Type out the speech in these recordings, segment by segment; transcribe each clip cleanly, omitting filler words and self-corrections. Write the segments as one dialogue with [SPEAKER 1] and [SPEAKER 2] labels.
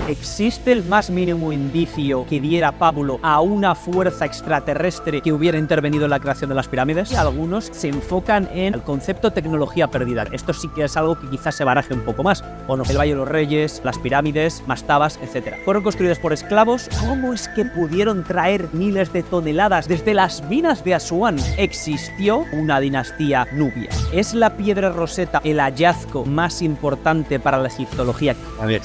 [SPEAKER 1] ¿Existe el más mínimo indicio que diera pábulo a una fuerza extraterrestre que hubiera intervenido en la creación de las pirámides? Y algunos se enfocan en el concepto tecnología perdida. Esto sí que es algo que quizás se baraje un poco más, ¿o no? El Valle de los Reyes, las pirámides, mastabas, etc. Fueron construidas por esclavos. ¿Cómo es que pudieron traer miles de toneladas desde las minas de Asuán? Existió una dinastía nubia. ¿Es la piedra Rosetta el hallazgo más importante para la egiptología?
[SPEAKER 2] A ver,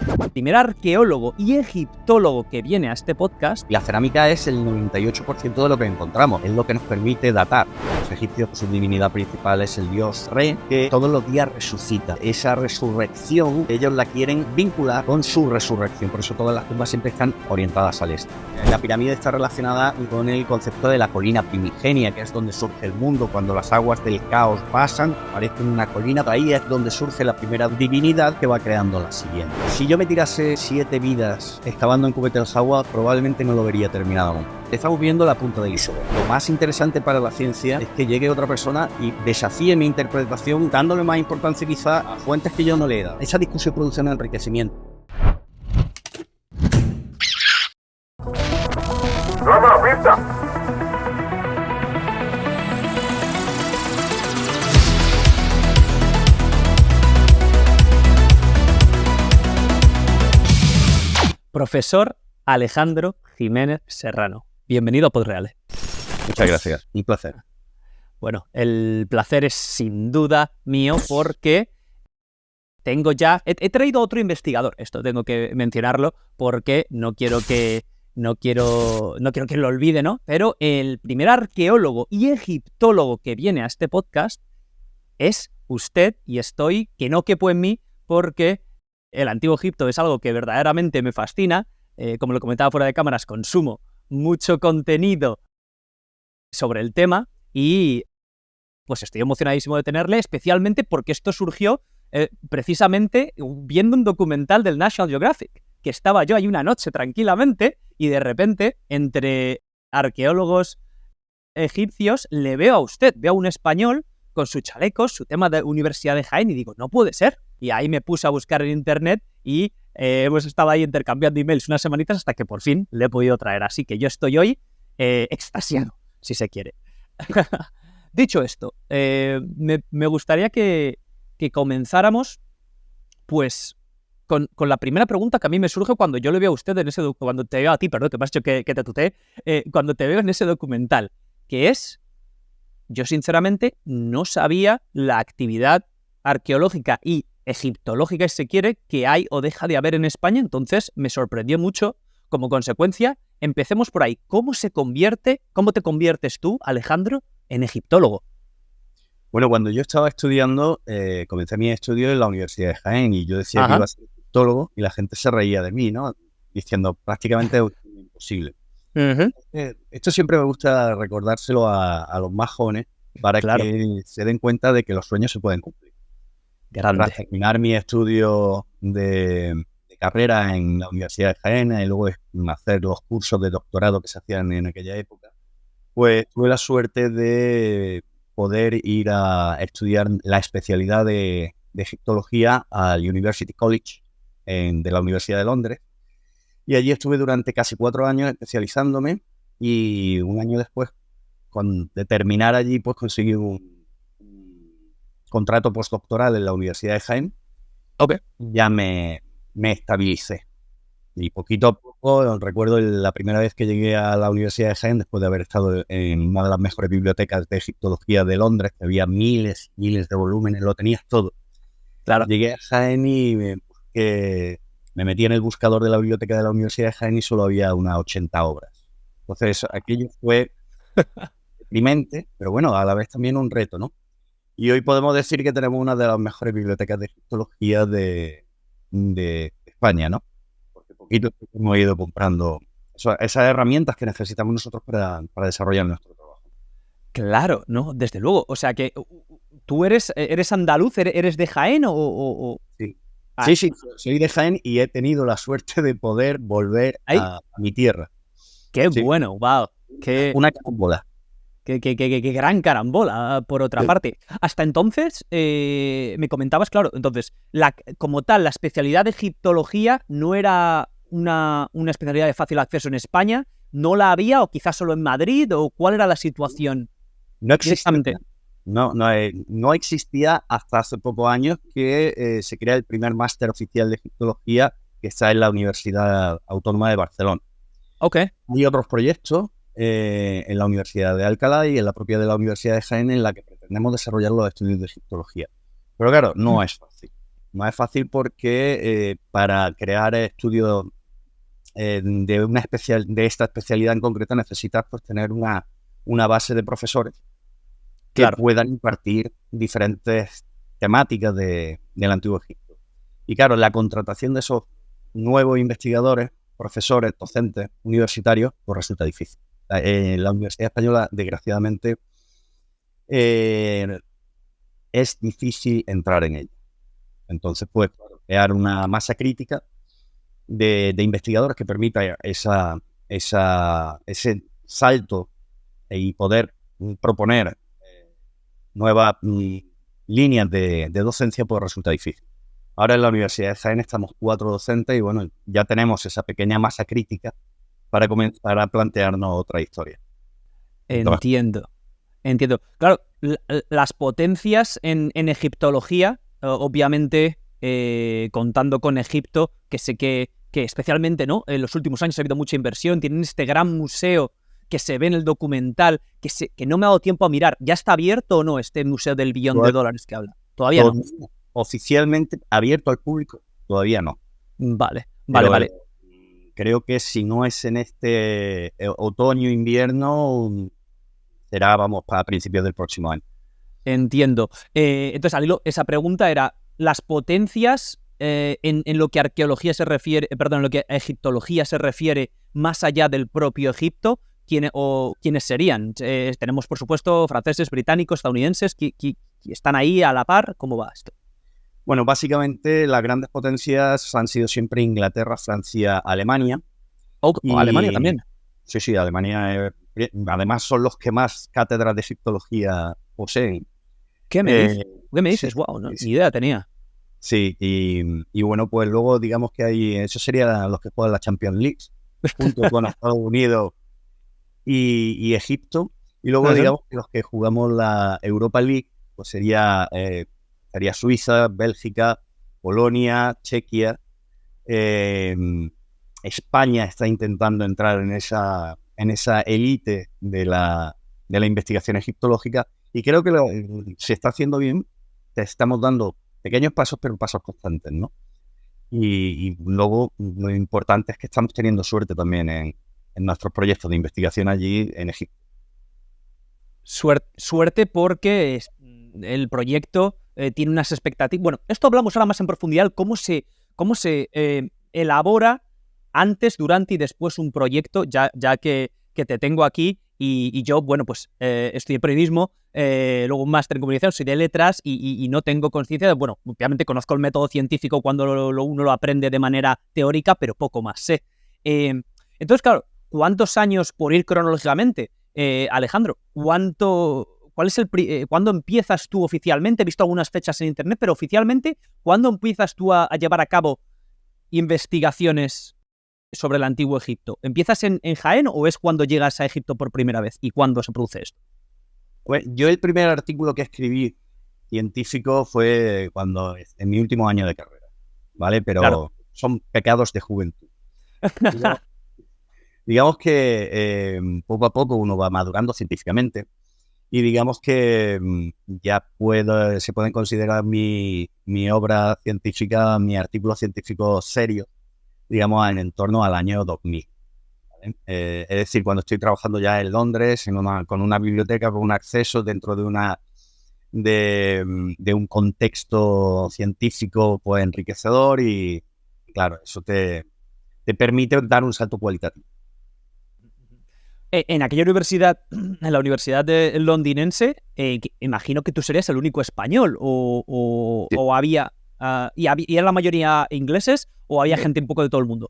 [SPEAKER 1] El primer arqueólogo y egiptólogo que viene a este podcast.
[SPEAKER 2] la cerámica es el 98% de lo que encontramos, es lo que nos permite datar. Los egipcios, su divinidad principal es el dios Re, que todos los días resucita. Esa resurrección, ellos la quieren vincular con su resurrección, por eso todas las tumbas siempre están orientadas al este. La pirámide está relacionada con el concepto de la colina primigenia, que es donde surge el mundo. Cuando las aguas del caos pasan, aparece una colina, ahí es donde surge la primera divinidad que va creando la siguiente. Si yo me tirase 7 vidas excavando en Kubet-el-Jawa, probablemente no lo vería terminado aún. Estamos viendo la punta del iceberg. Lo más interesante para la ciencia es que llegue otra persona y desafíe mi interpretación, dándole más importancia quizá a fuentes que yo no le he dado. Esa discusión produce un enriquecimiento.
[SPEAKER 3] ¡Toma, pista!
[SPEAKER 1] Profesor Alejandro Jiménez Serrano. Bienvenido a Podreales.
[SPEAKER 2] Muchas gracias. Un placer.
[SPEAKER 1] Bueno, el placer es sin duda mío porque tengo ya... He traído a otro investigador, esto tengo que mencionarlo porque no quiero que lo olvide, ¿no? Pero el primer arqueólogo y egiptólogo que viene a este podcast es usted y estoy que no quepo en mí porque el Antiguo Egipto es algo que verdaderamente me fascina. Como lo comentaba fuera de cámaras, consumo mucho contenido sobre el tema y pues estoy emocionadísimo de tenerle, especialmente porque esto surgió precisamente viendo un documental del National Geographic, que estaba yo ahí una noche tranquilamente y de repente, entre arqueólogos egipcios, le veo a usted, veo a un español con su chaleco, su tema de Universidad de Jaén y digo, no puede ser. Y ahí me puse a buscar en internet y hemos estado ahí intercambiando emails unas semanitas hasta que por fin le he podido traer. Así que yo estoy hoy extasiado, si se quiere. Dicho esto, me gustaría que comenzáramos pues con la primera pregunta que a mí me surge cuando yo le veo a usted en ese cuando te veo a ti, perdón, que me has dicho que te tuteé, cuando te veo en ese documental, que es, yo sinceramente no sabía la actividad arqueológica y egiptológica, si se quiere, que hay o deja de haber en España, entonces me sorprendió mucho. Como consecuencia, empecemos por ahí. ¿Cómo te conviertes tú, Alejandro, en egiptólogo?
[SPEAKER 2] Bueno, cuando yo estaba estudiando, comencé mi estudio en la Universidad de Jaén y yo decía que iba a ser egiptólogo y la gente se reía de mí, ¿no? Diciendo prácticamente imposible. Esto siempre me gusta recordárselo a los más jóvenes para que se den cuenta de que los sueños se pueden cumplir. Tras terminar mi estudio de carrera en la Universidad de Jaén y luego hacer los cursos de doctorado que se hacían en aquella época, pues tuve la suerte de poder ir a estudiar la especialidad de egiptología al University College de la Universidad de Londres. Y allí estuve durante casi 4 años especializándome y un año después, de terminar allí, pues conseguí un contrato postdoctoral en la Universidad de Jaén. Ya me estabilicé. Y poquito a poco, recuerdo la primera vez que llegué a la Universidad de Jaén, después de haber estado en una de las mejores bibliotecas de egiptología de Londres, que había miles de volúmenes, lo tenías todo.
[SPEAKER 1] Claro.
[SPEAKER 2] Llegué a Jaén y me metí en el buscador de la biblioteca de la Universidad de Jaén y solo había unas 80 obras. Entonces, aquello fue deprimente, pero bueno, a la vez también un reto, ¿no? Y hoy podemos decir que tenemos una de las mejores bibliotecas de egiptología de España, ¿no? Porque poquito hemos ido comprando esas herramientas que necesitamos nosotros para desarrollar nuestro trabajo.
[SPEAKER 1] Claro, no, desde luego. O sea que tú eres andaluz, eres de Jaén o...
[SPEAKER 2] Sí. Sí, soy de Jaén y he tenido la suerte de poder volver a mi tierra.
[SPEAKER 1] Qué bueno, wow.
[SPEAKER 2] Una carambola.
[SPEAKER 1] Qué gran carambola, por otra parte. Hasta entonces, me comentabas, claro, entonces, como tal, la especialidad de egiptología no era una especialidad de fácil acceso en España, ¿no la había o quizás solo en Madrid? ¿O cuál era la situación?
[SPEAKER 2] No existía. No existía hasta hace pocos años que se crea el primer máster oficial de egiptología que está en la Universidad Autónoma de Barcelona.
[SPEAKER 1] Ok.
[SPEAKER 2] Hay otros proyectos en la Universidad de Alcalá y en la propia de la Universidad de Jaén en la que pretendemos desarrollar los estudios de egiptología. Pero claro, no es fácil. No es fácil porque para crear estudios de esta especialidad en concreto necesitas pues, tener una base de profesores que puedan impartir diferentes temáticas del Antiguo Egipto. Y claro, la contratación de esos nuevos investigadores, profesores, docentes, universitarios, pues resulta difícil. La Universidad Española, desgraciadamente, es difícil entrar en ella. Entonces, pues, crear una masa crítica de investigadores que permita ese salto y poder proponer nuevas líneas de docencia, pues resulta difícil. Ahora en la Universidad de Jaén estamos 4 docentes y bueno, ya tenemos esa pequeña masa crítica para comenzar a plantearnos otra historia.
[SPEAKER 1] Entiendo. Claro, las potencias en egiptología, obviamente, contando con Egipto, que sé que especialmente, ¿no? En los últimos años ha habido mucha inversión, tienen este gran museo que se ve en el documental, que no me ha dado tiempo a mirar. ¿Ya está abierto o no este museo del billón de dólares que habla? Todavía no.
[SPEAKER 2] Oficialmente abierto al público, todavía no.
[SPEAKER 1] Vale.
[SPEAKER 2] Creo que si no es en este otoño, invierno, será, para principios del próximo año.
[SPEAKER 1] Entiendo. Entonces, Alilo, esa pregunta era, ¿las potencias en lo que a arqueología se refiere, en lo que a egiptología se refiere, más allá del propio Egipto, quiénes serían? Tenemos, por supuesto, franceses, británicos, estadounidenses, que están ahí a la par. ¿Cómo va esto?
[SPEAKER 2] Bueno, básicamente las grandes potencias han sido siempre Inglaterra, Francia, Alemania.
[SPEAKER 1] Alemania también.
[SPEAKER 2] Sí, Alemania. Además son los que más cátedras de egiptología poseen.
[SPEAKER 1] ¿Qué me dices? Sí, wow, no, ni idea tenía.
[SPEAKER 2] Sí, y bueno, pues luego digamos que eso serían los que juegan la Champions League, junto con Estados Unidos y Egipto. Y luego digamos que los que jugamos la Europa League, pues sería Suiza, Bélgica, Polonia, Chequia. España está intentando entrar en esa élite de la investigación egiptológica y creo que se está haciendo bien. Estamos dando pequeños pasos, pero pasos constantes, ¿no? Y luego lo importante es que estamos teniendo suerte también en nuestros proyectos de investigación allí en Egipto.
[SPEAKER 1] Suerte porque el proyecto tiene unas expectativas. Bueno, esto hablamos ahora más en profundidad, cómo se elabora antes, durante y después un proyecto, ya que te tengo aquí y yo, bueno, pues estudié periodismo, luego un máster en comunicación, soy de letras y no tengo conciencia de, bueno, obviamente conozco el método científico cuando uno lo aprende de manera teórica, pero poco más sé. Entonces, claro, ¿cuántos años, por ir cronológicamente, Alejandro, ¿cuándo empiezas tú oficialmente? He visto algunas fechas en internet, pero oficialmente, ¿cuándo empiezas tú a llevar a cabo investigaciones sobre el Antiguo Egipto? ¿Empiezas en Jaén o es cuando llegas a Egipto por primera vez? ¿Y cuándo se produce esto?
[SPEAKER 2] Pues yo el primer artículo que escribí científico fue en mi último año de carrera, ¿vale? Pero claro, son pecados de juventud. Digamos que poco a poco uno va madurando científicamente y digamos que ya se pueden considerar mi obra científica, mi artículo científico serio, digamos, en torno al año 2000. ¿Vale? Es decir, cuando estoy trabajando ya en Londres, con una biblioteca, con un acceso dentro de un contexto científico pues enriquecedor y claro, eso te permite dar un salto cualitativo.
[SPEAKER 1] En aquella universidad, en la universidad londinense, imagino que tú serías el único español o había... ¿y eran la mayoría ingleses o había gente un poco de todo el mundo?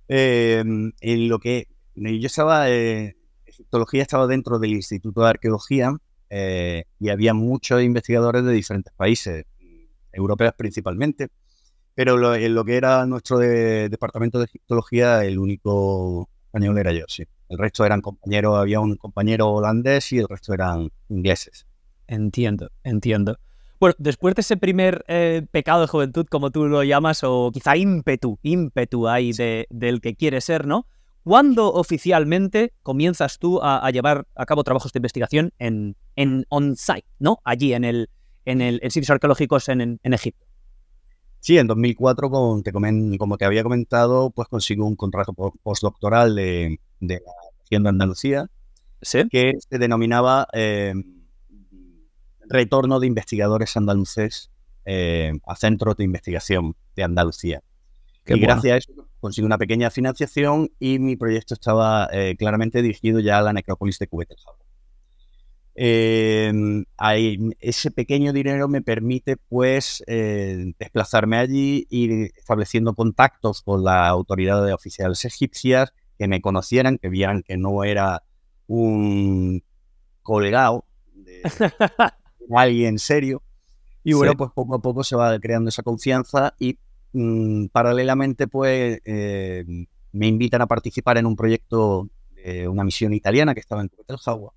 [SPEAKER 2] En lo que yo estaba egiptología estaba dentro del Instituto de Arqueología y había muchos investigadores de diferentes países, europeos principalmente, pero en lo que era nuestro departamento de egiptología, el único español era yo, sí. El resto eran compañeros, había un compañero holandés y el resto eran ingleses.
[SPEAKER 1] Entiendo. Bueno, después de ese primer pecado de juventud, como tú lo llamas, o quizá ímpetu ahí del que quieres ser, ¿no? ¿Cuándo oficialmente comienzas tú a llevar a cabo trabajos de investigación en on-site, ¿no? Allí en sitios arqueológicos en Egipto.
[SPEAKER 2] Sí, en 2004, como te había comentado, pues consigo un contrato postdoctoral de la región de Andalucía,
[SPEAKER 1] ¿Sí?
[SPEAKER 2] Que se denominaba Retorno de Investigadores Andaluces a Centros de Investigación de Andalucía.
[SPEAKER 1] Qué bueno.
[SPEAKER 2] Gracias a eso consigo una pequeña financiación y mi proyecto estaba claramente dirigido ya a la necrópolis de Cubet el Jabra. Ese pequeño dinero me permite pues desplazarme allí, ir estableciendo contactos con las autoridades oficiales egipcias, que me conocieran, que vieran que no era un colgado de alguien serio. Y bueno, pues poco a poco se va creando esa confianza y paralelamente pues me invitan a participar en un proyecto de una misión italiana que estaba en Cubet el Jabra,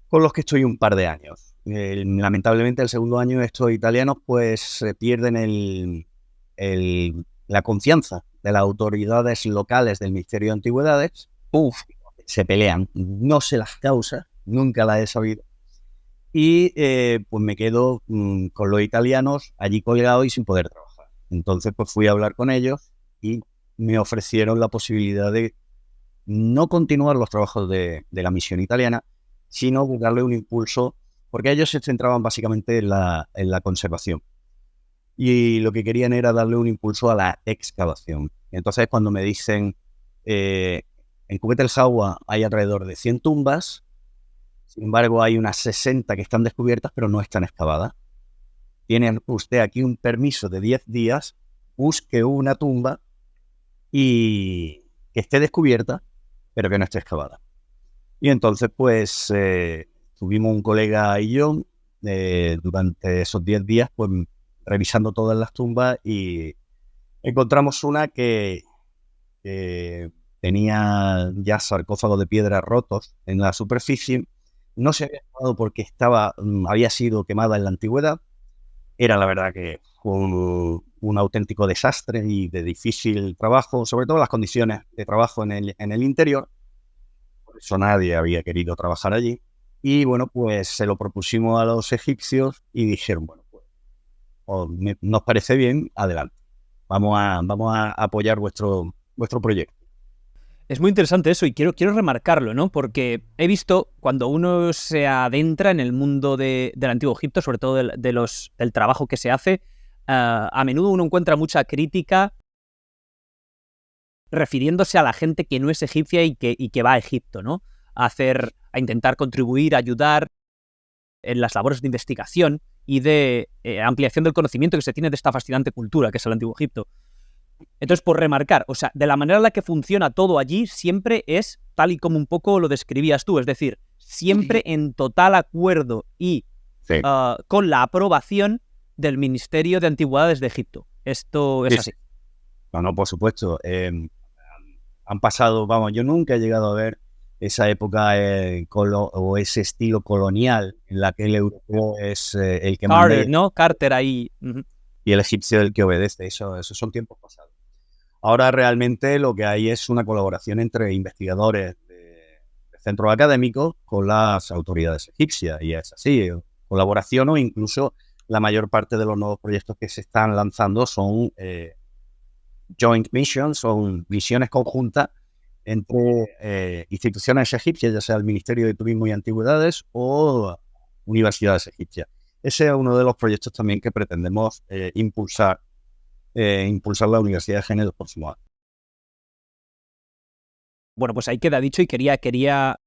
[SPEAKER 2] con los que estoy un par de años. Lamentablemente el segundo año estos italianos pues pierden la confianza de las autoridades locales del Ministerio de Antigüedades. Se pelean, no sé las causas, nunca las he sabido. Y pues me quedo con los italianos allí colgado y sin poder trabajar. Entonces pues fui a hablar con ellos y me ofrecieron la posibilidad de no continuar los trabajos de la misión italiana, sino darle un impulso, porque ellos se centraban básicamente en la conservación. Y lo que querían era darle un impulso a la excavación. Entonces, cuando me dicen, en Cubet el Jabra hay alrededor de 100 tumbas, sin embargo, hay unas 60 que están descubiertas, pero no están excavadas. Tiene usted aquí un permiso de 10 días, busque una tumba y que esté descubierta, pero que no esté excavada. Y entonces, pues, tuvimos un colega y yo, durante esos 10 días, pues, revisando todas las tumbas y encontramos una que tenía ya sarcófagos de piedra rotos en la superficie. No se había excavado porque había sido quemada en la antigüedad. Era, la verdad, que un auténtico desastre y de difícil trabajo, sobre todo las condiciones de trabajo en el interior. Por eso nadie había querido trabajar allí. Y bueno, pues se lo propusimos a los egipcios y dijeron, bueno, pues nos parece bien, adelante. Vamos a apoyar vuestro proyecto.
[SPEAKER 1] Es muy interesante eso y quiero remarcarlo, ¿no? Porque he visto cuando uno se adentra en el mundo del Antiguo Egipto, sobre todo del trabajo que se hace, a menudo uno encuentra mucha crítica refiriéndose a la gente que no es egipcia y que va a Egipto, ¿no? A intentar contribuir, ayudar en las labores de investigación y de ampliación del conocimiento que se tiene de esta fascinante cultura que es el Antiguo Egipto. Entonces, por remarcar, o sea, de la manera en la que funciona todo allí siempre es tal y como un poco lo describías tú, es decir, siempre en total acuerdo y con la aprobación del Ministerio de Antigüedades de Egipto. Esto es así.
[SPEAKER 2] No, por supuesto. Han pasado, yo nunca he llegado a ver esa época o ese estilo colonial en la que el europeo es el que manda.
[SPEAKER 1] Carter, ¿no? Carter ahí.
[SPEAKER 2] Y el egipcio el que obedece. Esos son tiempos pasados. Ahora realmente lo que hay es una colaboración entre investigadores de centros académicos con las autoridades egipcias. Y es así, colaboración, o incluso la mayor parte de los nuevos proyectos que se están lanzando son joint missions, son misiones conjuntas entre instituciones egipcias, ya sea el Ministerio de Turismo y Antigüedades o universidades egipcias. Ese es uno de los proyectos también que pretendemos impulsar la Universidad de Jaén en los próximos años.
[SPEAKER 1] Bueno, pues ahí queda dicho y quería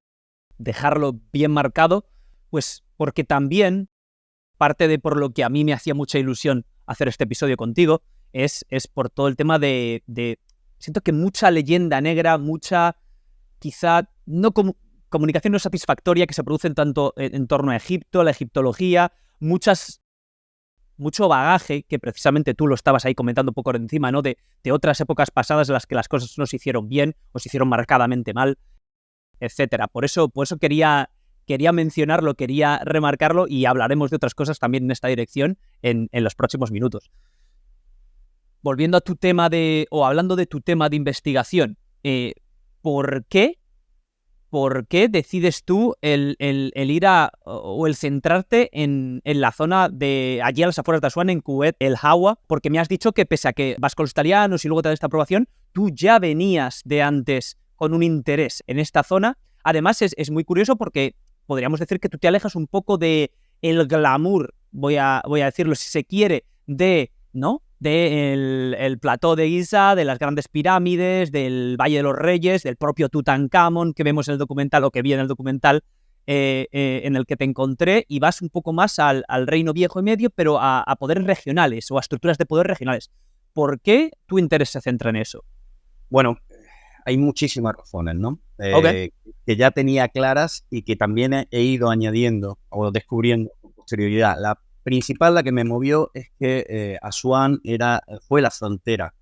[SPEAKER 1] dejarlo bien marcado, pues porque también parte de por lo que a mí me hacía mucha ilusión hacer este episodio contigo es por todo el tema de siento que mucha leyenda negra, mucha, quizá, no como comunicación no satisfactoria que se produce tanto en torno a Egipto, la egiptología, mucho bagaje, que precisamente tú lo estabas ahí comentando un poco por encima, ¿no? De otras épocas pasadas en las que las cosas no se hicieron bien o se hicieron marcadamente mal, etcétera. Por eso quería mencionarlo, quería remarcarlo, y hablaremos de otras cosas también en esta dirección en los próximos minutos. Volviendo a tu tema hablando de tu tema de investigación, ¿por qué decides tú el ir o el centrarte en la zona de allí a las afueras de Asuán, en Kuwait, el Hawa? Porque me has dicho que pese a que vas con los italianos y luego te da esta aprobación, tú ya venías de antes con un interés en esta zona. Además, es muy curioso porque podríamos decir que tú te alejas un poco de el glamour, voy a decirlo si se quiere, ¿no? del plató de Giza, de las grandes pirámides, del Valle de los Reyes, del propio Tutankamón que vemos en el documental, o que vi en el documental en el que te encontré, y vas un poco más al Reino Viejo y Medio, pero a poderes regionales o a estructuras de poder regionales. ¿Por qué tu interés se centra en eso?
[SPEAKER 2] Bueno, hay muchísimas razones, ¿no?
[SPEAKER 1] Okay.
[SPEAKER 2] Que ya tenía claras y que también he ido añadiendo o descubriendo con posterioridad. La principal, la que me movió, es que Asuán fue la frontera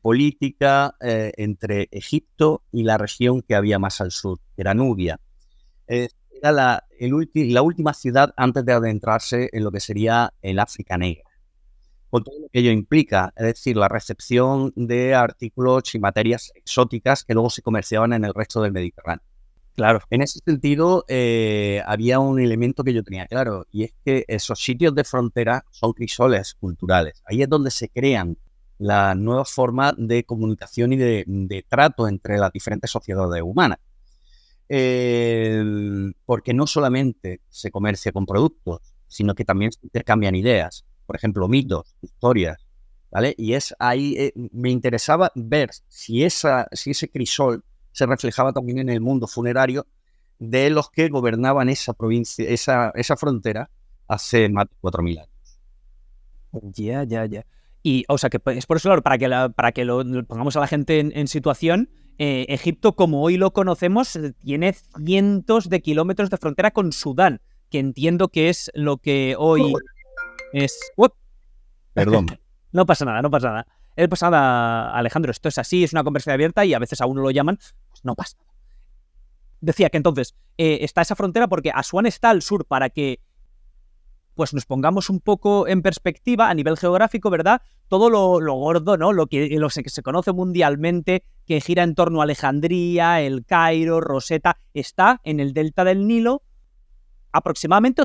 [SPEAKER 2] política entre Egipto y la región que había más al sur, que era Nubia. Era la última ciudad antes de adentrarse en lo que sería el África Negra, con todo lo que ello implica, es decir, la recepción de artículos y materias exóticas que luego se comerciaban en el resto del Mediterráneo.
[SPEAKER 1] Claro.
[SPEAKER 2] En ese sentido, había un elemento que yo tenía claro, y es que esos sitios de frontera son crisoles culturales. Ahí es donde se crean las nuevas formas de comunicación y de trato entre las diferentes sociedades humanas. Porque no solamente se comercia con productos, sino que también se intercambian ideas, por ejemplo, mitos, historias, ¿vale? Y es ahí, me interesaba ver si ese crisol se reflejaba también en el mundo funerario de los que gobernaban esa provincia, esa frontera hace más de 4.000 años.
[SPEAKER 1] Ya. Y, o sea, que es por eso, claro, para que lo pongamos a la gente en situación, Egipto, como hoy lo conocemos, tiene cientos de kilómetros de frontera con Sudán, que entiendo que es lo que hoy es...
[SPEAKER 2] Perdón.
[SPEAKER 1] No pasa nada. No pasa nada, Alejandro, esto es así, es una conversación abierta y a veces a uno lo llaman, pues no pasa nada. Decía que entonces está esa frontera porque Asuán está al sur, para que pues nos pongamos un poco en perspectiva a nivel geográfico, ¿verdad? Todo lo gordo, ¿no? Lo que se conoce mundialmente, que gira en torno a Alejandría, El Cairo, Rosetta, está en el delta del Nilo, aproximadamente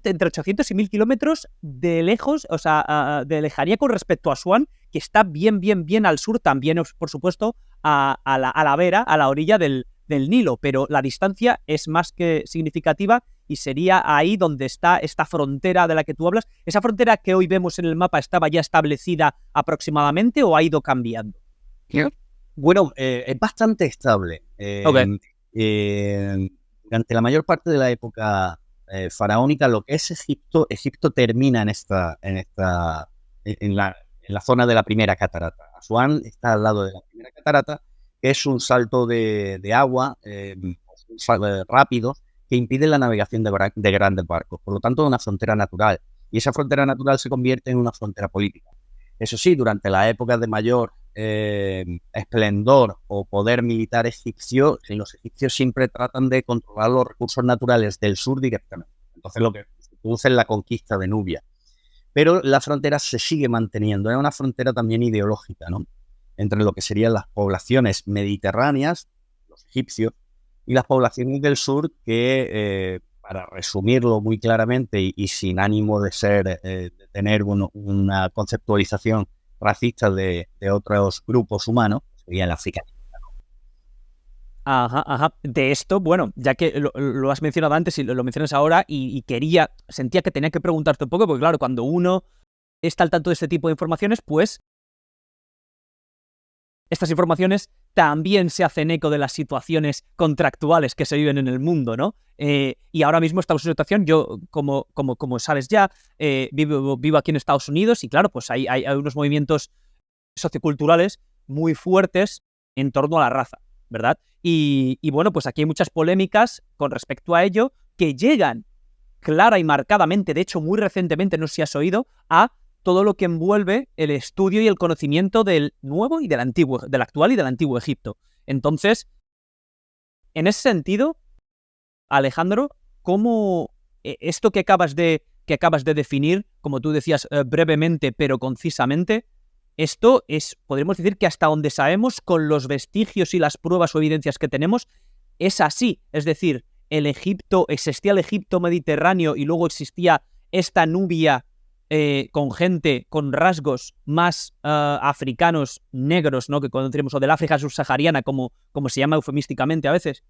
[SPEAKER 1] entre 800 y 1.000 kilómetros de lejos, o sea, de lejanía con respecto a Asuán, que está bien al sur, también, por supuesto, a la vera, a la orilla del Nilo, pero la distancia es más que significativa y sería ahí donde está esta frontera de la que tú hablas. ¿Esa frontera que hoy vemos en el mapa estaba ya establecida aproximadamente o ha ido cambiando?
[SPEAKER 2] Bueno, es bastante estable.
[SPEAKER 1] Okay.
[SPEAKER 2] Durante la mayor parte de la época faraónica, lo que es Egipto termina en la zona de la primera catarata. Asuán está al lado de la primera catarata, que es un salto de agua rápido que impide la navegación de grandes barcos. Por lo tanto, es una frontera natural. Y esa frontera natural se convierte en una frontera política. Eso sí, durante la época de mayor esplendor o poder militar egipcio, los egipcios siempre tratan de controlar los recursos naturales del sur directamente. Entonces, lo que se produce es la conquista de Nubia. Pero la frontera se sigue manteniendo. Es una frontera también ideológica, ¿no? Entre lo que serían las poblaciones mediterráneas, los egipcios, y las poblaciones del sur que, para resumirlo muy claramente y sin ánimo de tener una conceptualización racista de otros grupos humanos, sería el africano.
[SPEAKER 1] Ajá. De esto, bueno, ya que lo has mencionado antes y lo mencionas ahora, y sentía que tenía que preguntarte un poco, porque claro, cuando uno está al tanto de este tipo de informaciones, pues estas informaciones también se hacen eco de las situaciones contractuales que se viven en el mundo, ¿no? Y ahora mismo estamos en una situación, yo, como sabes ya, vivo aquí en Estados Unidos y claro, pues hay unos movimientos socioculturales muy fuertes en torno a la raza. ¿verdad? Y bueno, pues aquí hay muchas polémicas con respecto a ello que llegan clara y marcadamente, de hecho muy recientemente, no sé si has oído, a todo lo que envuelve el estudio y el conocimiento del nuevo y del antiguo, del actual y del antiguo Egipto. Entonces, en ese sentido, Alejandro, ¿cómo esto que acabas de definir, como tú decías, brevemente pero concisamente, esto es, podríamos decir que hasta donde sabemos, con los vestigios y las pruebas o evidencias que tenemos, es así? Es decir, existía el Egipto mediterráneo y luego existía esta Nubia con gente con rasgos más africanos, negros, ¿no? Que conocemos, o del África subsahariana, como se llama eufemísticamente a veces.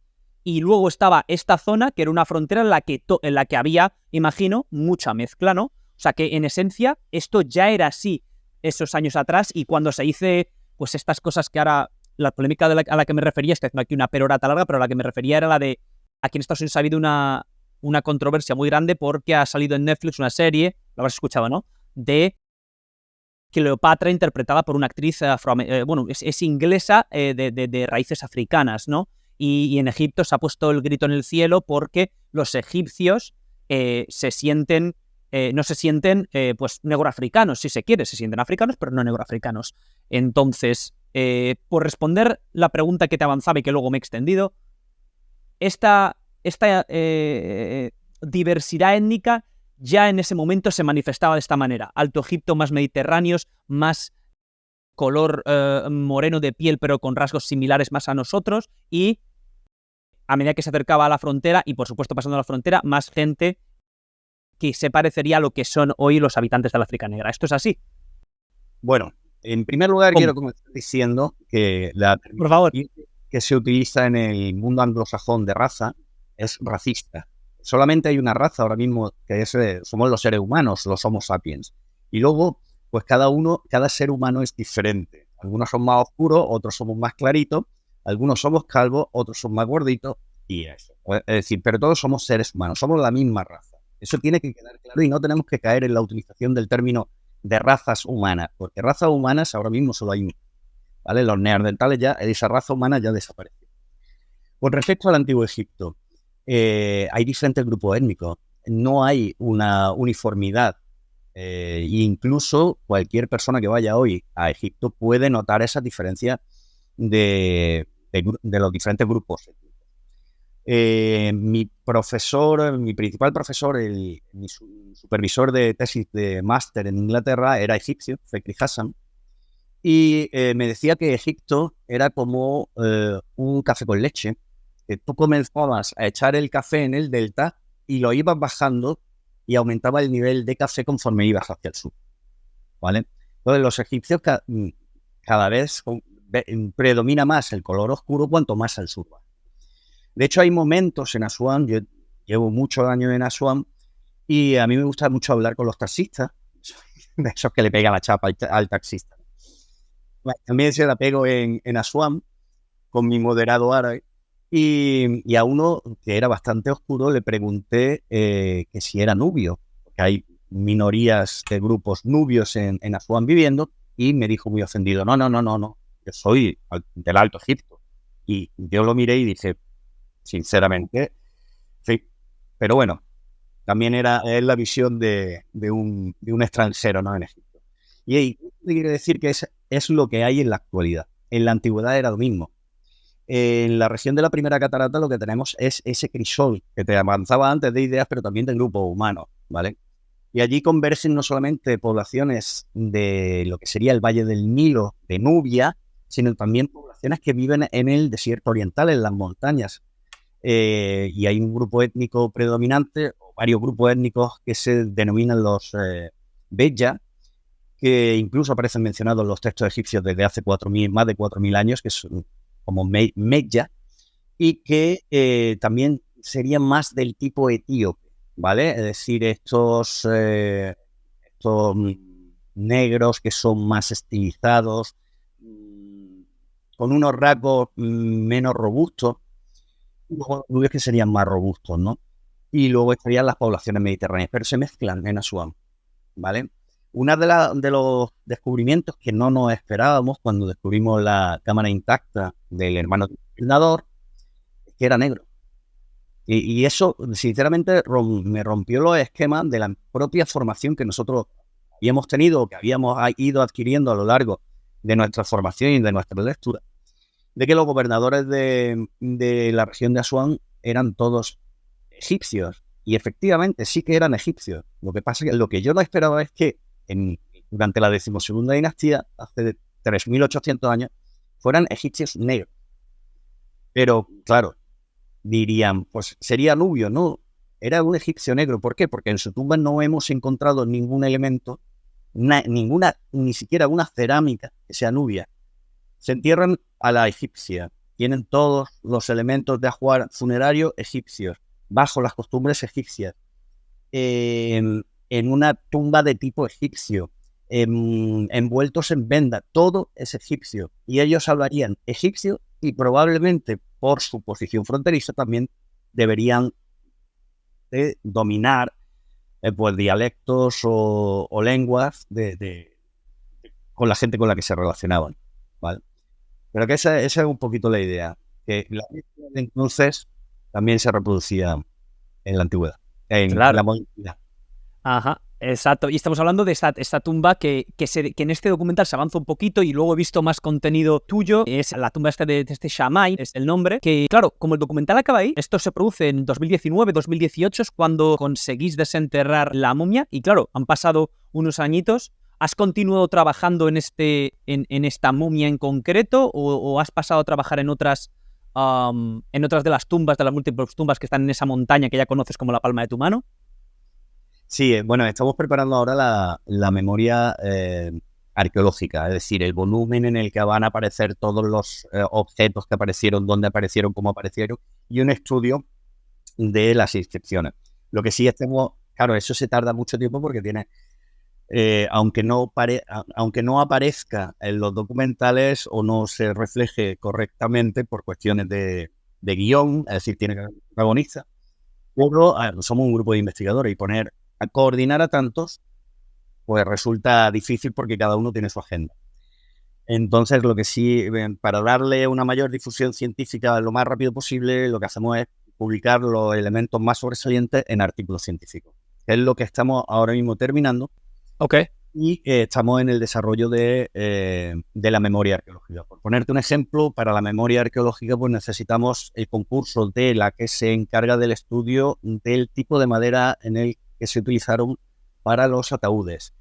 [SPEAKER 1] Y luego estaba esta zona, que era una frontera en la que había, imagino, mucha mezcla, ¿no? O sea que, en esencia, esto ya era así esos años atrás, y cuando se dice, pues estas cosas que ahora, la polémica a la que me refería, estoy haciendo aquí una perorata larga, pero a la que me refería era la de, aquí en Estados Unidos ha habido una controversia muy grande porque ha salido en Netflix una serie, lo habrás escuchado, ¿no?, de Cleopatra interpretada por una actriz bueno, es inglesa de raíces africanas, ¿no? Y en Egipto se ha puesto el grito en el cielo porque los egipcios no se sienten pues negroafricanos, si se quiere, se sienten africanos, pero no negroafricanos. Entonces, por responder la pregunta que te avanzaba y que luego me he extendido, esta diversidad étnica ya en ese momento se manifestaba de esta manera. Alto Egipto, más mediterráneos, más color moreno de piel, pero con rasgos similares más a nosotros, y a medida que se acercaba a la frontera, y por supuesto pasando a la frontera, más gente que se parecería a lo que son hoy los habitantes de la África Negra. ¿Esto es así?
[SPEAKER 2] Bueno, en primer lugar quiero comenzar diciendo que la terminología que se utiliza en el mundo anglosajón de raza es racista. Solamente hay una raza ahora mismo que somos los seres humanos, los Homo sapiens. Y luego, pues cada ser humano es diferente. Algunos son más oscuros, otros somos más claritos, algunos somos calvos, otros son más gorditos, y eso. Es decir, pero todos somos seres humanos, somos la misma raza. Eso tiene que quedar claro y no tenemos que caer en la utilización del término de razas humanas, porque razas humanas ahora mismo solo hay una, ¿vale? Los neandertales ya, esa raza humana ya desapareció. Con respecto al Antiguo Egipto, hay diferentes grupos étnicos, no hay una uniformidad. Incluso cualquier persona que vaya hoy a Egipto puede notar esas diferencias de los diferentes grupos étnicos. Mi principal profesor, mi supervisor de tesis de máster en Inglaterra era egipcio, Fekri Hassan, y me decía que Egipto era como un café con leche, que tú comenzabas a echar el café en el delta y lo ibas bajando y aumentaba el nivel de café conforme ibas hacia el sur, ¿vale? Entonces los egipcios cada vez predomina más el color oscuro cuanto más al sur va. De hecho, hay momentos en Asuán, yo llevo muchos años en Asuán, y a mí me gusta mucho hablar con los taxistas, de esos que le pegan la chapa al taxista. También se la pego en Asuán con mi moderado árabe, y a uno que era bastante oscuro le pregunté que si era nubio, porque hay minorías de grupos nubios en Asuán viviendo, y me dijo muy ofendido, no, yo soy del Alto Egipto. Y yo lo miré y dije, sinceramente, sí, pero bueno, también es la visión de un extranjero, ¿no?, en Egipto. Y quiere decir que es lo que hay en la actualidad. En la antigüedad era lo mismo. En la región de la Primera Catarata lo que tenemos es ese crisol que te avanzaba antes de ideas, pero también de grupos humanos, ¿vale? Y allí convergen no solamente poblaciones de lo que sería el Valle del Nilo, de Nubia, sino también poblaciones que viven en el desierto oriental, en las montañas. Y hay un grupo étnico predominante, o varios grupos étnicos que se denominan los Beja, que incluso aparecen mencionados en los textos egipcios desde hace más de 4.000 años, que son como Medja, y que también serían más del tipo etíope, ¿vale? Es decir, estos negros que son más estilizados, con unos rasgos menos robustos, luego rubios que serían más robustos, ¿no? Y luego estarían las poblaciones mediterráneas, pero se mezclan en Asuán, ¿vale? Uno de los descubrimientos que no nos esperábamos cuando descubrimos la cámara intacta del hermano fundador es que era negro. Y eso, sinceramente, me rompió los esquemas de la propia formación que nosotros habíamos tenido, que habíamos ido adquiriendo a lo largo de nuestra formación y de nuestra lectura, de que los gobernadores de la región de Asuán eran todos egipcios. Y efectivamente sí que eran egipcios. Lo que pasa es que lo que yo no esperaba es que durante la 12ª dinastía, hace 3.800 años, fueran egipcios negros. Pero, claro, dirían, pues sería nubio, ¿no? Era un egipcio negro. ¿Por qué? Porque en su tumba no hemos encontrado ningún elemento, ni siquiera una cerámica que sea nubia. Se entierran a la egipcia. Tienen todos los elementos de ajuar funerario egipcios, bajo las costumbres egipcias. En una tumba de tipo egipcio, envueltos en venda, todo es egipcio. Y ellos hablarían egipcio y probablemente por su posición fronteriza también deberían de dominar pues dialectos o lenguas con la gente con la que se relacionaban, ¿vale? Pero que esa es un poquito la idea, que la mezcla de entonces también se reproducía en la antigüedad, en la modernidad.
[SPEAKER 1] Ajá, exacto. Y estamos hablando de esta tumba que en este documental se avanza un poquito y luego he visto más contenido tuyo. Es la tumba de este Shammai, es el nombre. Que, claro, como el documental acaba ahí, esto se produce en 2019, 2018, es cuando conseguís desenterrar la momia. Y claro, han pasado unos añitos. ¿Has continuado trabajando en esta momia en concreto o has pasado a trabajar en otras de las tumbas, de las múltiples tumbas que están en esa montaña que ya conoces como la palma de tu mano?
[SPEAKER 2] Sí, bueno, estamos preparando ahora la memoria arqueológica, es decir, el volumen en el que van a aparecer todos los objetos que aparecieron, dónde aparecieron, cómo aparecieron, y un estudio de las inscripciones. Lo que sí estamos, claro, eso se tarda mucho tiempo porque tiene, aunque no aparezca en los documentales o no se refleje correctamente por cuestiones de guión, es decir, tiene que haber un protagonista, pero somos un grupo de investigadores y a coordinar a tantos, pues resulta difícil porque cada uno tiene su agenda. Entonces, lo que sí, para darle una mayor difusión científica lo más rápido posible, lo que hacemos es publicar los elementos más sobresalientes en artículos científicos. Es lo que estamos ahora mismo terminando.
[SPEAKER 1] Ok.
[SPEAKER 2] Y estamos en el desarrollo de la memoria arqueológica. Por ponerte un ejemplo, para la memoria arqueológica pues necesitamos el concurso de la que se encarga del estudio del tipo de madera en el que se utilizaron para los ataúdes.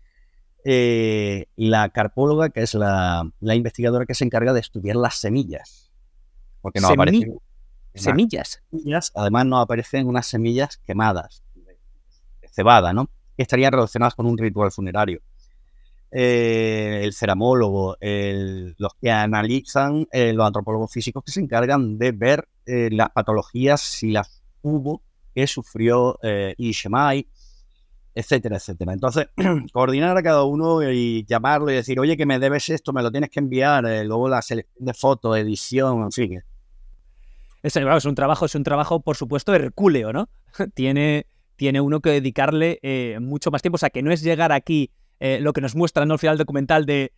[SPEAKER 2] La carpóloga, que es la investigadora que se encarga de estudiar las semillas. Porque nos aparecen
[SPEAKER 1] ¿Semillas?
[SPEAKER 2] Además nos aparecen unas semillas quemadas, de cebada, ¿no? Que estarían relacionadas con un ritual funerario. El ceramólogo, los que analizan, los antropólogos físicos que se encargan de ver las patologías, si las hubo, que sufrió Ishmael, etcétera, etcétera. Entonces, coordinar a cada uno y llamarlo y decir, oye, que me debes esto, me lo tienes que enviar, luego la selección de fotos, edición, en fin.
[SPEAKER 1] Es un trabajo, por supuesto, hercúleo, ¿no? Tiene uno que dedicarle mucho más tiempo. O sea, que no es llegar aquí, lo que nos muestran, ¿no?, al final del documental de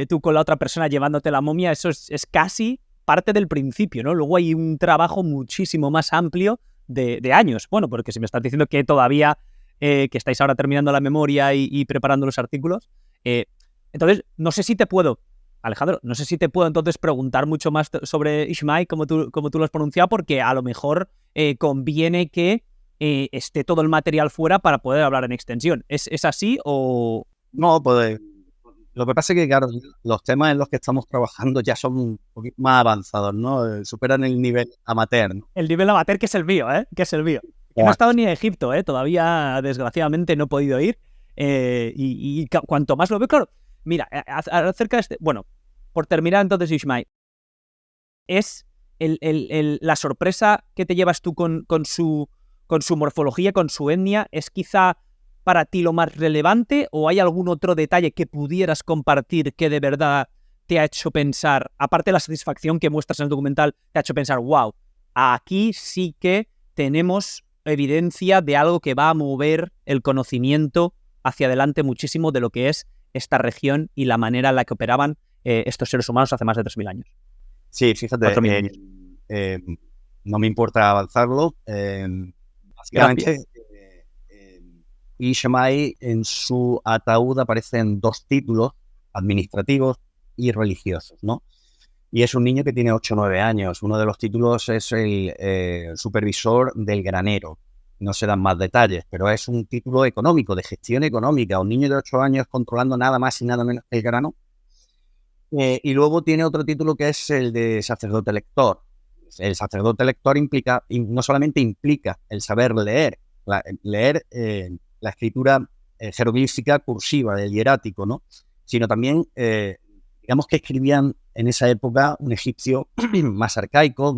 [SPEAKER 1] tú con la otra persona llevándote la momia, eso es casi parte del principio, ¿no? Luego hay un trabajo muchísimo más amplio de años. Bueno, porque si me estás diciendo que todavía, que estáis ahora terminando la memoria y preparando los artículos, entonces no sé si te puedo, Alejandro, entonces preguntar mucho más sobre Ishmael, como tú lo has pronunciado, porque a lo mejor conviene que esté todo el material fuera para poder hablar en extensión. ¿Es así o...?
[SPEAKER 2] No, pues lo que pasa es que, claro, los temas en los que estamos trabajando ya son un poquito más avanzados, ¿no? Superan el nivel amateur, ¿no?
[SPEAKER 1] El nivel amateur, que es el mío, ¿eh? Que es el mío. No he estado ni en Egipto, ¿eh? Todavía, desgraciadamente, no he podido ir. Y cuanto más lo veo, claro. Mira, acerca de este... Bueno, por terminar entonces, Ishmael, ¿es la sorpresa que te llevas tú con su morfología, con su etnia, es quizá para ti lo más relevante, o hay algún otro detalle que pudieras compartir que de verdad te ha hecho pensar, aparte de la satisfacción que muestras en el documental, te ha hecho pensar, wow, aquí sí que tenemos evidencia de algo que va a mover el conocimiento hacia adelante muchísimo de lo que es esta región y la manera en la que operaban estos seres humanos hace más de 3.000 años.
[SPEAKER 2] Sí, fíjate, no me importa avanzarlo. Básicamente, Ishmael, en su ataúd aparecen 2 títulos administrativos y religiosos, ¿no? Y es un niño que tiene 8 o 9 años. Uno de los títulos es el supervisor del granero. No se dan más detalles, pero es un título económico, de gestión económica. Un niño de 8 años controlando nada más y nada menos que el grano. Y luego tiene otro título que es el de sacerdote lector. El sacerdote lector no solamente implica el saber leer, leer la escritura jeroglífica cursiva del hierático, ¿no? Sino también, digamos que escribían en esa época un egipcio más arcaico,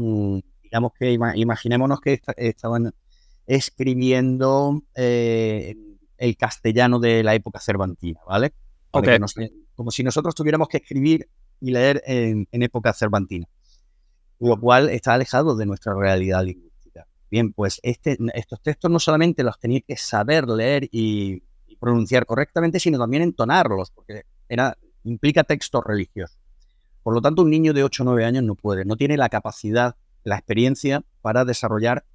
[SPEAKER 2] digamos que imaginémonos que estaban escribiendo el castellano de la época cervantina, ¿vale?
[SPEAKER 1] Okay.
[SPEAKER 2] Como si nosotros tuviéramos que escribir y leer en época cervantina, lo cual está alejado de nuestra realidad lingüística. Bien, pues estos textos no solamente los tenéis que saber leer y pronunciar correctamente, sino también entonarlos, porque implica textos religiosos. Por lo tanto, un niño de 8 o 9 años no tiene la capacidad, la experiencia para desarrollar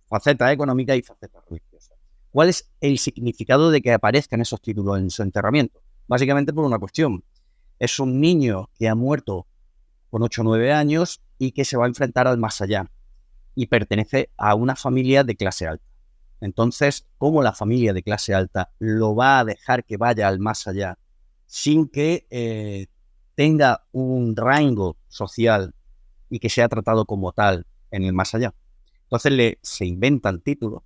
[SPEAKER 2] facetas económicas y facetas religiosas. ¿Cuál es el significado de que aparezcan esos títulos en su enterramiento? Básicamente por una cuestión. Es un niño que ha muerto con 8 o 9 años y que se va a enfrentar al más allá y pertenece a una familia de clase alta. Entonces, ¿cómo la familia de clase alta lo va a dejar que vaya al más allá sin que tenga un rango social y que sea tratado como tal en el más allá? Entonces se inventan títulos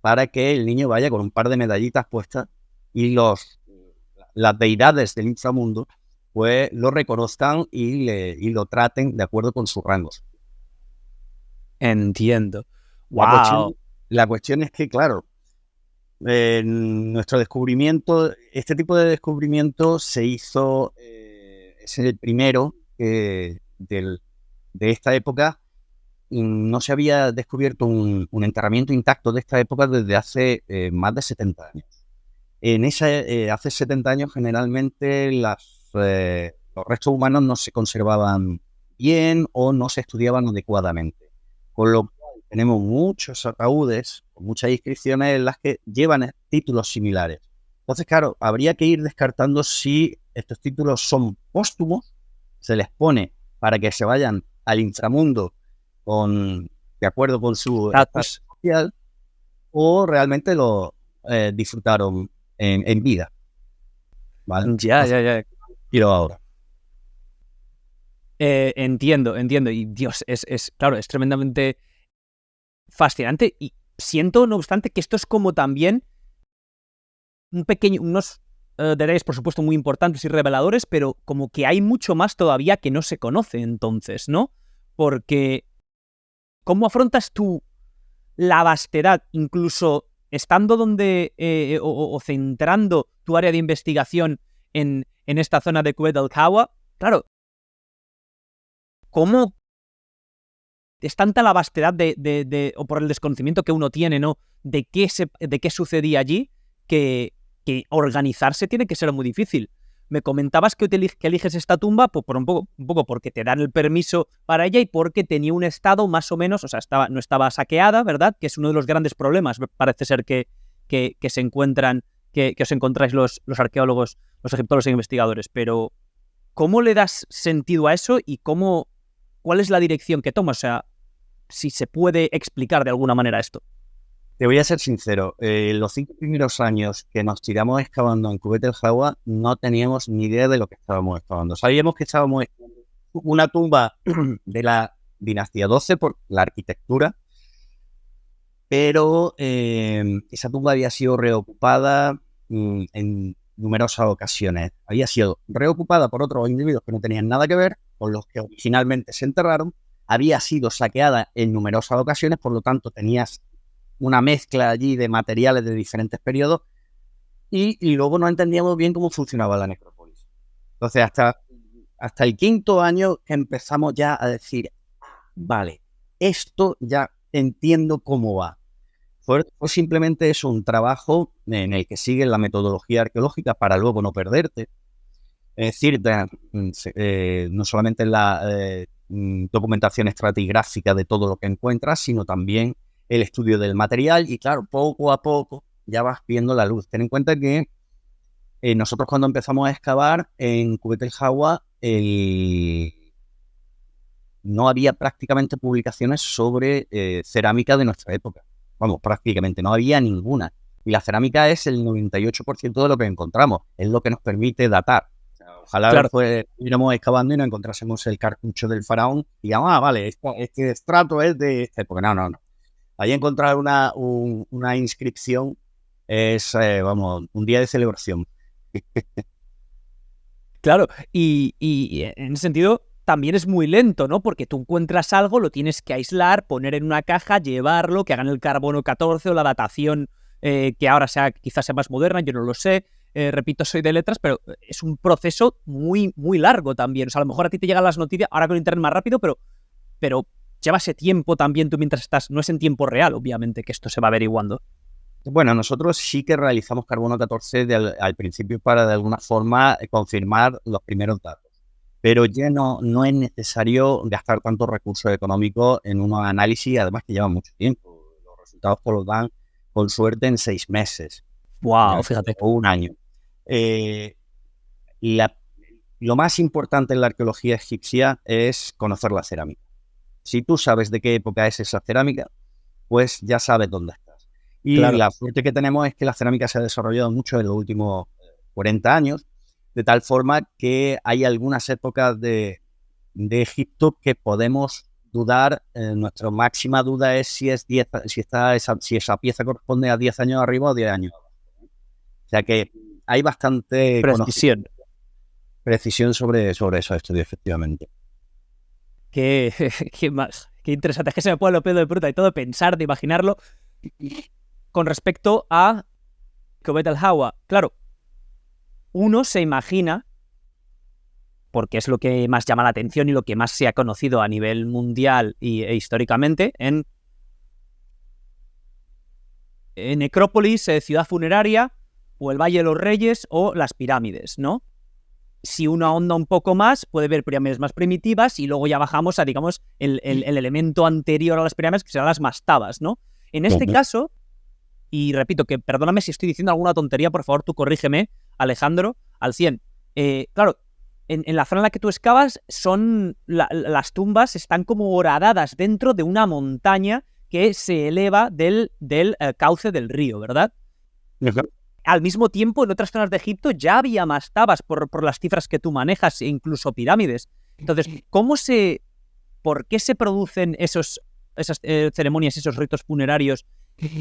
[SPEAKER 2] para que el niño vaya con un par de medallitas puestas y las deidades del inframundo pues lo reconozcan y lo traten de acuerdo con sus rangos.
[SPEAKER 1] Entiendo. ¡Wow!
[SPEAKER 2] La cuestión es que, claro, nuestro descubrimiento, este tipo de descubrimiento se hizo, es el primero de esta época. No se había descubierto un enterramiento intacto de esta época desde hace más de 70 años. Hace 70 años generalmente los restos humanos no se conservaban bien o no se estudiaban adecuadamente. Con lo cual tenemos muchos ataúdes, muchas inscripciones en las que llevan títulos similares. Entonces, claro, habría que ir descartando si estos títulos son póstumos, se les pone para que se vayan al inframundo de acuerdo con su estatus social, o realmente lo disfrutaron en vida. ¿Vale?
[SPEAKER 1] Ya.
[SPEAKER 2] Quiero ahora.
[SPEAKER 1] Entiendo. Y Dios, claro, es tremendamente fascinante. Y siento, no obstante, que esto es como también unos detalles, por supuesto, muy importantes y reveladores, pero como que hay mucho más todavía que no se conoce entonces, ¿no? Porque ¿cómo afrontas tú la vastedad, incluso estando donde o centrando tu área de investigación en esta zona de Kubet al-Khawa? Claro, ¿cómo es tanta la vastedad o por el desconocimiento que uno tiene, ¿no? de qué sucedía allí, que organizarse tiene que ser muy difícil? Me comentabas que eliges esta tumba por un poco porque te dan el permiso para ella y porque tenía un estado más o menos, o sea, no estaba saqueada, ¿verdad? Que es uno de los grandes problemas, parece ser que se encuentran, que os encontráis los arqueólogos, los egiptólogos e investigadores. Pero, ¿cómo le das sentido a eso y cuál es la dirección que toma? O sea, si se puede explicar de alguna manera esto.
[SPEAKER 2] Te voy a ser sincero, los 5 primeros años que nos tiramos excavando en Kubet al-Khawa no teníamos ni idea de lo que estábamos excavando. Sabíamos que estábamos excavando una tumba de la dinastía 12 por la arquitectura, pero esa tumba había sido reocupada en numerosas ocasiones. Había sido reocupada por otros individuos que no tenían nada que ver con los que originalmente se enterraron, había sido saqueada en numerosas ocasiones, por lo tanto tenías una mezcla allí de materiales de diferentes periodos y luego no entendíamos bien cómo funcionaba la necrópolis. Entonces, hasta el 5.º año que empezamos ya a decir, vale, esto ya entiendo cómo va. fue simplemente eso, un trabajo en el que sigues la metodología arqueológica para luego no perderte. Es decir, no solamente la documentación estratigráfica de todo lo que encuentras, sino también el estudio del material y, claro, poco a poco ya vas viendo la luz. Ten en cuenta que nosotros cuando empezamos a excavar en Cubeta del Jagua no había prácticamente publicaciones sobre cerámica de nuestra época. Vamos, prácticamente no había ninguna. Y la cerámica es el 98% de lo que encontramos. Es lo que nos permite datar. Ojalá estuviéramos excavando y nos encontrásemos el cartucho del faraón y digamos, vale, este estrato es de esta época. No. Ahí encontrar una inscripción es, un día de celebración.
[SPEAKER 1] Claro, y en ese sentido también es muy lento, ¿no? Porque tú encuentras algo, lo tienes que aislar, poner en una caja, llevarlo, que hagan el carbono 14 o la datación que ahora quizás sea más moderna, yo no lo sé. Repito, soy de letras, pero es un proceso muy, muy largo también. O sea, a lo mejor a ti te llegan las noticias, ahora con internet más rápido, pero lleva ese tiempo también tú mientras estás, no es en tiempo real, obviamente, que esto se va averiguando.
[SPEAKER 2] Bueno, nosotros sí que realizamos carbono 14 al principio para de alguna forma confirmar los primeros datos, pero ya no es necesario gastar tantos recursos económicos en unos análisis, además que llevan mucho tiempo. Los resultados los dan, con suerte, en 6 meses.
[SPEAKER 1] Wow, fíjate.
[SPEAKER 2] O un año. Lo más importante en la arqueología egipcia es conocer la cerámica. Si tú sabes de qué época es esa cerámica, pues ya sabes dónde estás. Y claro, la suerte que tenemos es que la cerámica se ha desarrollado mucho en los últimos 40 años, de tal forma que hay algunas épocas de Egipto que podemos dudar. Nuestra máxima duda es si esa pieza corresponde a 10 años arriba o 10 años abajo. O sea que hay bastante precisión sobre esos estudios, efectivamente.
[SPEAKER 1] Qué interesante. Es que se me pone los pelos de punta y todo pensar, de imaginarlo. Con respecto a Cubeta del Jagua, claro, uno se imagina, porque es lo que más llama la atención y lo que más se ha conocido a nivel mundial e históricamente, en necrópolis, ciudad funeraria, o el Valle de los Reyes, o las pirámides, ¿no? Si uno ahonda un poco más, puede ver pirámides más primitivas y luego ya bajamos a, digamos, el elemento anterior a las pirámides, que serán las mastabas, ¿no? En este caso, y repito, que perdóname si estoy diciendo alguna tontería, por favor, tú corrígeme, Alejandro, al 100. Claro, en la zona en la que tú excavas, las tumbas están como horadadas dentro de una montaña que se eleva del cauce del río, ¿verdad? Al mismo tiempo, en otras zonas de Egipto ya había mastabas por las cifras que tú manejas, e incluso pirámides. Entonces, ¿por qué se producen esas ceremonias, esos ritos funerarios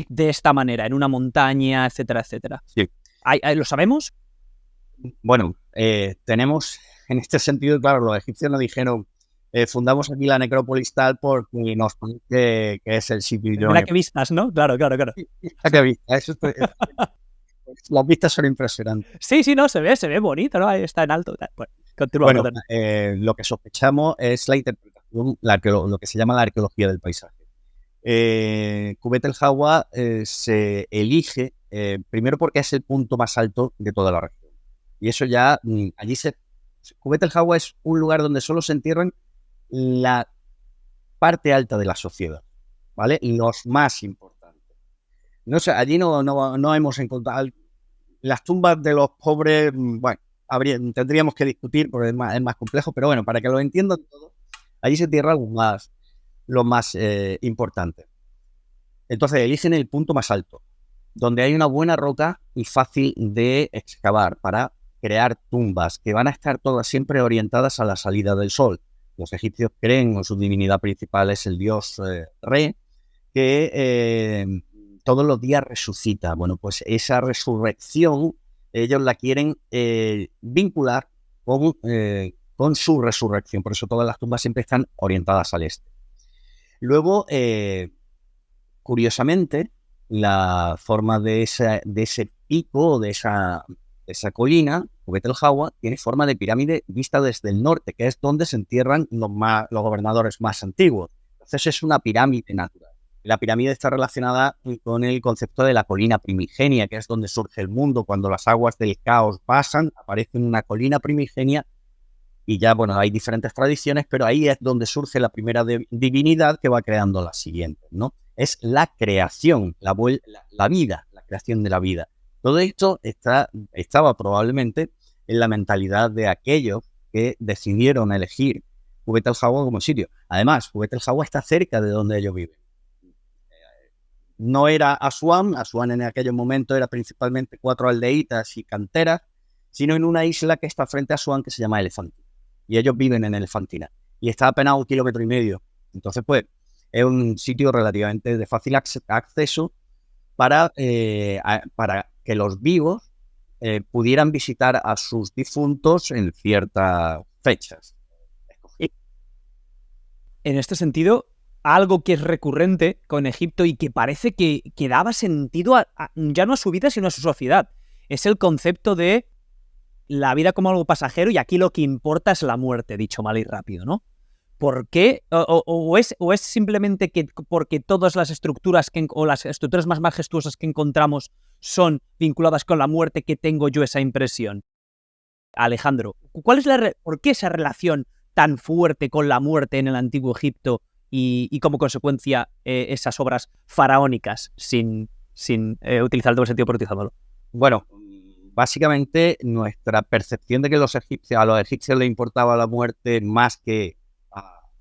[SPEAKER 1] de esta manera, en una montaña, etcétera, etcétera?
[SPEAKER 2] Sí.
[SPEAKER 1] ¿Lo sabemos?
[SPEAKER 2] Bueno, tenemos, en este sentido, claro, los egipcios nos dijeron, fundamos aquí la necrópolis tal porque nos parece que es el sitio idóneo.
[SPEAKER 1] Mira qué vistas, ¿no? Claro.
[SPEAKER 2] Mira qué vistas, las vistas son impresionantes.
[SPEAKER 1] Sí, no, se ve bonito, ¿no? Ahí está en alto. Bueno, continúa.
[SPEAKER 2] Bueno, lo que sospechamos es la interpretación, lo que se llama la arqueología del paisaje. Cubeta del Jagua se elige primero porque es el punto más alto de toda la región. Y eso ya, Cubeta del Jagua es un lugar donde solo se entierran la parte alta de la sociedad, ¿vale? Los más importantes. No sé, allí no hemos encontrado las tumbas de los pobres. Bueno, tendríamos que discutir porque es más complejo, pero bueno, para que lo entiendan todos, allí se entierran lo más importante. Entonces eligen el punto más alto, donde hay una buena roca y fácil de excavar para crear tumbas que van a estar todas siempre orientadas a la salida del sol. Los egipcios creen que su divinidad principal es el dios Re, que todos los días resucita. Bueno, pues esa resurrección ellos la quieren vincular con su resurrección. Por eso todas las tumbas siempre están orientadas al este. Luego, curiosamente, la forma de ese pico, de esa colina, Cubeta del Jagua, tiene forma de pirámide vista desde el norte, que es donde se entierran los gobernadores más antiguos. Entonces es una pirámide natural. La pirámide está relacionada con el concepto de la colina primigenia, que es donde surge el mundo. Cuando las aguas del caos pasan, aparece una colina primigenia y ya, bueno, hay diferentes tradiciones, pero ahí es donde surge la primera divinidad que va creando las siguientes, ¿no? Es la creación, la vida, la creación de la vida. Todo esto estaba probablemente en la mentalidad de aquellos que decidieron elegir Jubet el Jawwa como sitio. Además, Jubet el Jawwa está cerca de donde ellos viven. No era Asuán en aquellos momentos era principalmente 4 aldeitas y canteras, sino en una isla que está frente a Asuán que se llama Elefantina. Y ellos viven en Elefantina. Y está apenas 1,5 kilómetros. Entonces, pues, es un sitio relativamente de fácil acceso para que los vivos pudieran visitar a sus difuntos en ciertas fechas.
[SPEAKER 1] En este sentido, algo que es recurrente con Egipto y que parece que daba sentido ya no a su vida, sino a su sociedad, es el concepto de la vida como algo pasajero y aquí lo que importa es la muerte, dicho mal y rápido, ¿no? ¿Por qué? ¿O es simplemente que porque todas las estructuras o las estructuras más majestuosas que encontramos son vinculadas con la muerte que tengo yo esa impresión? Alejandro, ¿por qué esa relación tan fuerte con la muerte en el antiguo Egipto y como consecuencia esas obras faraónicas sin utilizar el doble sentido por utilizándolo?
[SPEAKER 2] Bueno, básicamente nuestra percepción de que a los egipcios les importaba la muerte más que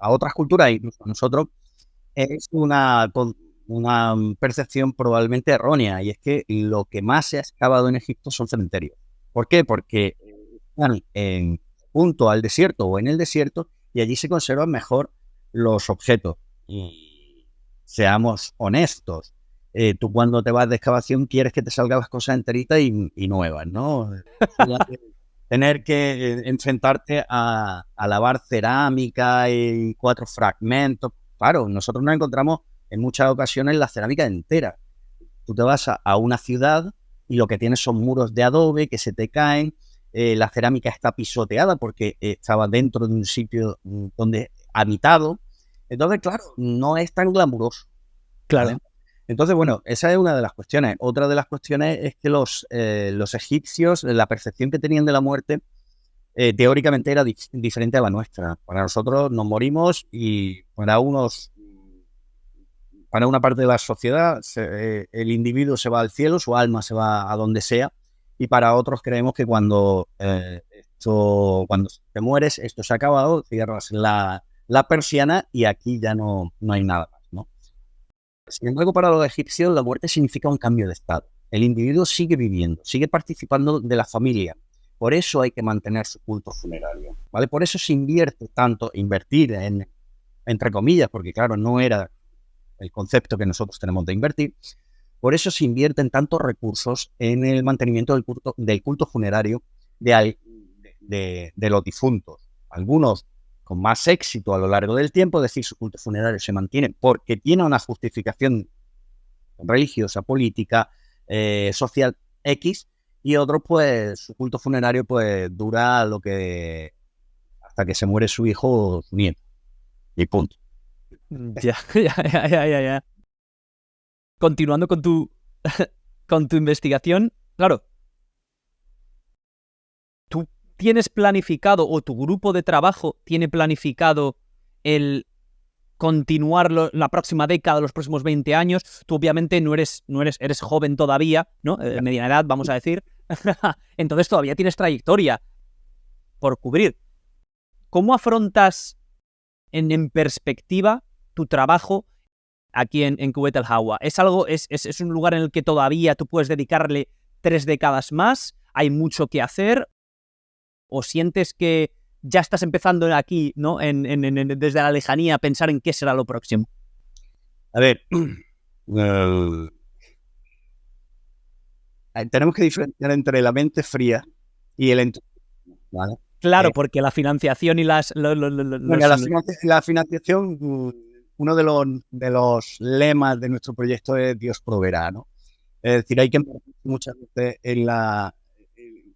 [SPEAKER 2] a otras culturas, incluso a nosotros, es una percepción probablemente errónea, y es que lo que más se ha excavado en Egipto son cementerios. ¿Por qué? Porque están junto al desierto o en el desierto y allí se conservan mejor los objetos. Y seamos honestos, tú cuando te vas de excavación quieres que te salgan las cosas enteritas y nuevas, ¿no? Tener que enfrentarte a lavar cerámica y 4 fragmentos. Claro, nosotros nos encontramos en muchas ocasiones la cerámica entera. Tú te vas a una ciudad y lo que tienes son muros de adobe que se te caen, la cerámica está pisoteada porque estaba dentro de un sitio donde habitado. Entonces, claro, no es tan glamuroso.
[SPEAKER 1] Claro.
[SPEAKER 2] ¿Vale? Entonces, bueno, esa es una de las cuestiones. Otra de las cuestiones es que los egipcios, la percepción que tenían de la muerte, teóricamente era diferente a la nuestra. Para nosotros nos morimos y para una parte de la sociedad el individuo se va al cielo, su alma se va a donde sea, y para otros creemos que cuando te mueres, esto se ha acabado, cierras la persiana y aquí ya no hay nada más, ¿no? Sin embargo, para los egipcios la muerte significa un cambio de estado. El individuo sigue viviendo, sigue participando de la familia. Por eso hay que mantener su culto funerario, ¿vale? Por eso se invertir entre comillas, porque claro, no era el concepto que nosotros tenemos de invertir. Por eso se invierten tantos recursos en el mantenimiento del culto funerario de los difuntos. Algunos con más éxito a lo largo del tiempo, es decir, su culto funerario se mantiene porque tiene una justificación religiosa, política, social X, y otros, pues, su culto funerario pues dura hasta que se muere su hijo o su nieto. Y punto.
[SPEAKER 1] Ya. Continuando con tu investigación, claro, tú tienes planificado o tu grupo de trabajo tiene planificado el continuar la próxima década, los próximos 20 años. Tú obviamente eres joven todavía, ¿no? Mediana edad, vamos a decir. Entonces todavía tienes trayectoria por cubrir. ¿Cómo afrontas en perspectiva tu trabajo aquí en Jubet el Jawwa? ¿Es un lugar en el que todavía tú puedes dedicarle 3 décadas más? ¿Hay mucho que hacer? ¿O sientes que ya estás empezando aquí, ¿no? Desde la lejanía a pensar en qué será lo próximo?
[SPEAKER 2] A ver, tenemos que diferenciar entre la mente fría y el entusiasmo, ¿vale?
[SPEAKER 1] Claro, porque la financiación y la
[SPEAKER 2] financiación, uno de los lemas de nuestro proyecto es Dios proveerá, ¿no? Es decir, hay que invertir muchas veces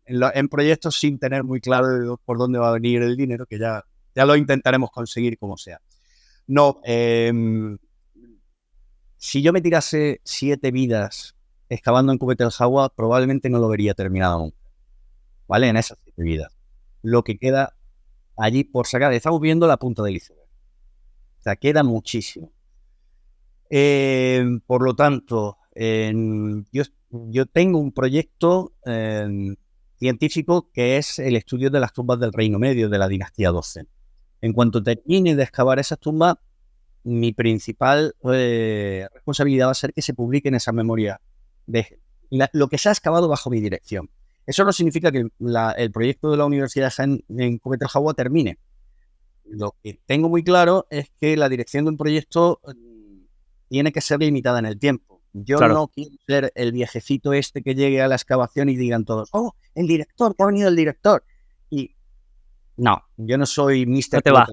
[SPEAKER 2] en proyectos sin tener muy claro por dónde va a venir el dinero, que ya lo intentaremos conseguir como sea. No, si yo me tirase 7 vidas excavando en Kubet-el-Jawa, probablemente no lo vería terminado nunca, ¿vale? En esas 7 vidas. Lo que queda allí por sacar, estamos viendo la punta del iceberg. O sea, queda muchísimo. Por lo tanto, yo tengo un proyecto científico que es el estudio de las tumbas del Reino Medio, de la dinastía 12. En cuanto termine de excavar esas tumbas, mi principal responsabilidad va a ser que se publiquen esas memorias de lo que se ha excavado bajo mi dirección. Eso no significa que el proyecto de la Universidad en Kubet-el-Jawa termine. Lo que tengo muy claro es que la dirección de un proyecto tiene que ser limitada en el tiempo. Yo no quiero ser el viejecito este que llegue a la excavación y digan todos, oh, el director, que ha venido el director. Y no, yo no soy Mr.
[SPEAKER 1] No te va.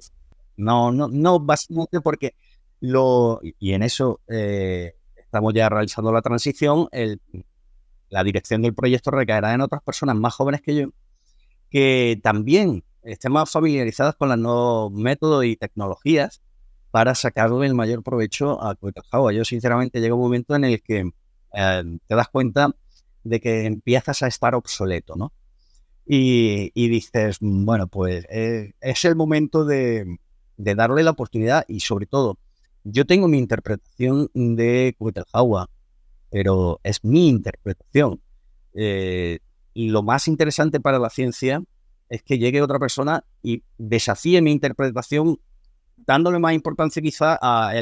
[SPEAKER 2] No, básicamente porque y en eso estamos ya realizando la transición, la dirección del proyecto recaerá en otras personas más jóvenes que yo, que también estén más familiarizadas con los nuevos métodos y tecnologías para sacarle el mayor provecho a Kubet-el-Jawa. Yo, sinceramente, llega un momento en el que te das cuenta de que empiezas a estar obsoleto, ¿no? Y dices, bueno, pues es el momento de darle la oportunidad y, sobre todo, yo tengo mi interpretación de Kubet-el-Jawa, pero es mi interpretación. Y lo más interesante para la ciencia es que llegue otra persona y desafíe mi interpretación, dándole más importancia quizá a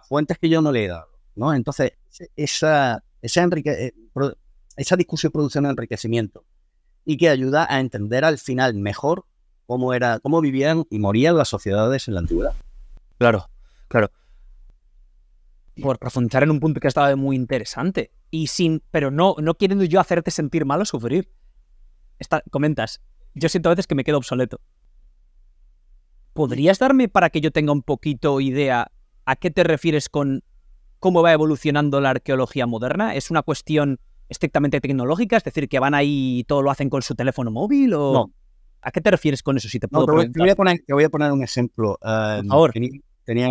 [SPEAKER 2] fuentes que yo no le he dado, ¿no? Entonces, esa discusión produce un enriquecimiento y que ayuda a entender al final mejor cómo vivían y morían las sociedades en la antigüedad.
[SPEAKER 1] Claro. Por profundizar en un punto que ha estado muy interesante. Pero no queriendo yo hacerte sentir mal o sufrir. Comentas, yo siento a veces que me quedo obsoleto. ¿Podrías darme, para que yo tenga un poquito idea, a qué te refieres con cómo va evolucionando la arqueología moderna? ¿Es una cuestión estrictamente tecnológica? Es decir, que van ahí y todo lo hacen con su teléfono móvil, ¿o
[SPEAKER 2] no?
[SPEAKER 1] ¿A qué te refieres con eso? Si te puedo preguntar.
[SPEAKER 2] Te voy a poner un ejemplo.
[SPEAKER 1] Por favor.
[SPEAKER 2] Tenía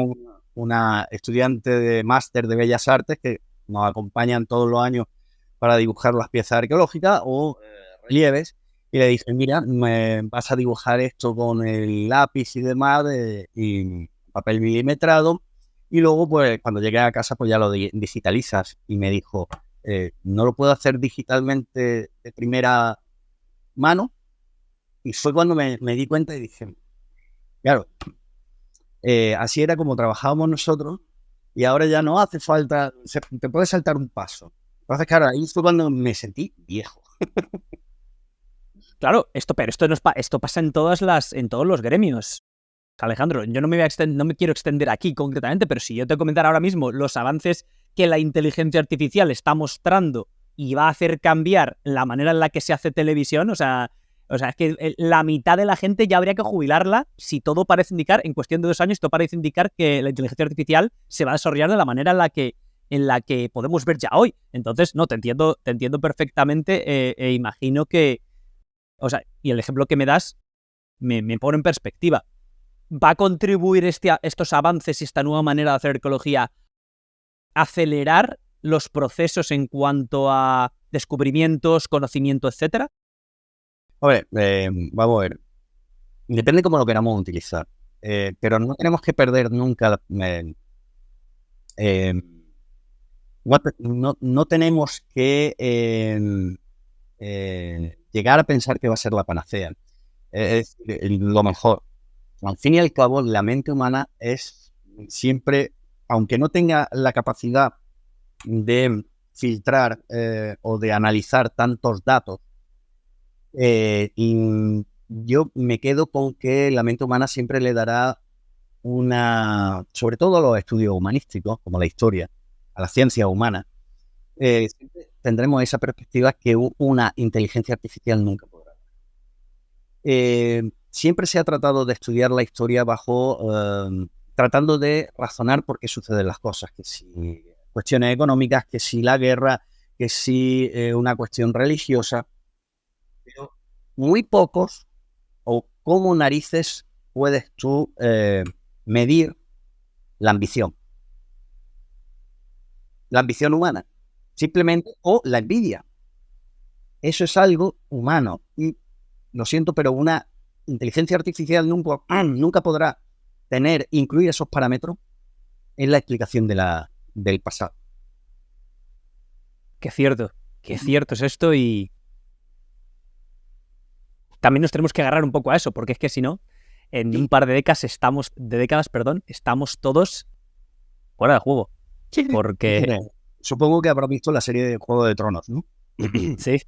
[SPEAKER 2] una estudiante de máster de Bellas Artes que nos acompañan todos los años para dibujar las piezas arqueológicas o relieves, y le dije, mira, me vas a dibujar esto con el lápiz y demás y papel milimetrado, y luego pues cuando llegué a casa pues ya lo digitalizas. Y me dijo, no lo puedo hacer digitalmente de primera mano. Y fue cuando me di cuenta y dije, claro, así era como trabajábamos nosotros, y ahora ya no hace falta, te puedes saltar un paso. Entonces, claro, ahí fue cuando me sentí viejo.
[SPEAKER 1] Claro, esto pasa en todos los gremios. Alejandro, yo no me quiero extender aquí concretamente, pero si yo te comentara ahora mismo los avances que la inteligencia artificial está mostrando y va a hacer cambiar la manera en la que se hace televisión, o sea, es que la mitad de la gente ya habría que jubilarla si todo parece indicar, en cuestión de 2 años, todo parece indicar que la inteligencia artificial se va a desarrollar de la manera en la que podemos ver ya hoy. Entonces, no, te entiendo perfectamente e imagino que, o sea, y el ejemplo que me das me pone en perspectiva. ¿Va a contribuir estos avances y esta nueva manera de hacer arqueología a acelerar los procesos en cuanto a descubrimientos, conocimiento, etcétera?
[SPEAKER 2] Vamos a ver. Depende cómo lo queramos utilizar. Pero no tenemos que perder nunca. No tenemos que llegar a pensar que va a ser la panacea. Es lo mejor. Al fin y al cabo, la mente humana es siempre, aunque no tenga la capacidad de filtrar o de analizar tantos datos, y yo me quedo con que la mente humana siempre le dará sobre todo a los estudios humanísticos, como la historia, a la ciencia humana, siempre tendremos esa perspectiva que una inteligencia artificial nunca podrá. Siempre se ha tratado de estudiar la historia tratando de razonar por qué suceden las cosas, que si cuestiones económicas, que si la guerra, que si una cuestión religiosa, pero muy pocos, o cómo narices puedes tú medir la ambición. la ambición humana, simplemente, o la envidia. Eso es algo humano. Y lo siento, pero una inteligencia artificial nunca podrá incluir esos parámetros en la explicación del pasado.
[SPEAKER 1] Qué cierto es esto, y también nos tenemos que agarrar un poco a eso, porque es que si no, en un par de décadas estamos todos fuera de juego. Porque
[SPEAKER 2] supongo que habrás visto la serie de Juego de Tronos, ¿no?
[SPEAKER 1] Sí.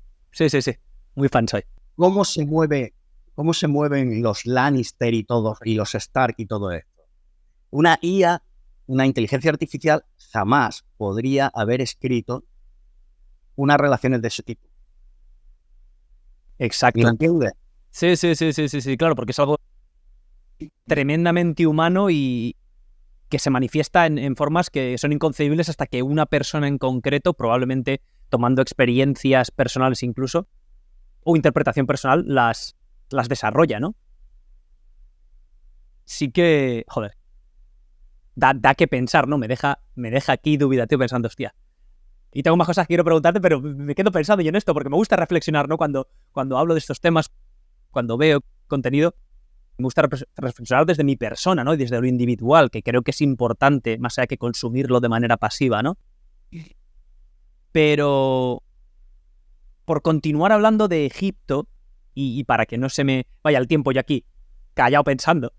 [SPEAKER 1] Muy fan soy.
[SPEAKER 2] ¿Cómo se mueven los Lannister y todos, y los Stark y todo esto? Una IA, una inteligencia artificial, jamás podría haber escrito unas relaciones de ese tipo.
[SPEAKER 1] Exacto.
[SPEAKER 2] ¿Lo entiendes?
[SPEAKER 1] Sí, claro, porque es algo tremendamente humano y que se manifiesta en formas que son inconcebibles hasta que una persona en concreto, probablemente tomando experiencias personales incluso, o interpretación personal, las desarrolla, ¿no? Sí que, joder, da que pensar, ¿no? Me deja aquí dubitativo pensando, hostia. Y tengo más cosas que quiero preguntarte, pero me quedo pensando yo en esto, porque me gusta reflexionar, ¿no? Cuando hablo de estos temas, cuando veo contenido, me gusta reflexionar desde mi persona, ¿no? Y desde lo individual, que creo que es importante, más allá que consumirlo de manera pasiva, ¿no? Pero por continuar hablando de Egipto, y para que no se me vaya el tiempo yo aquí callado pensando.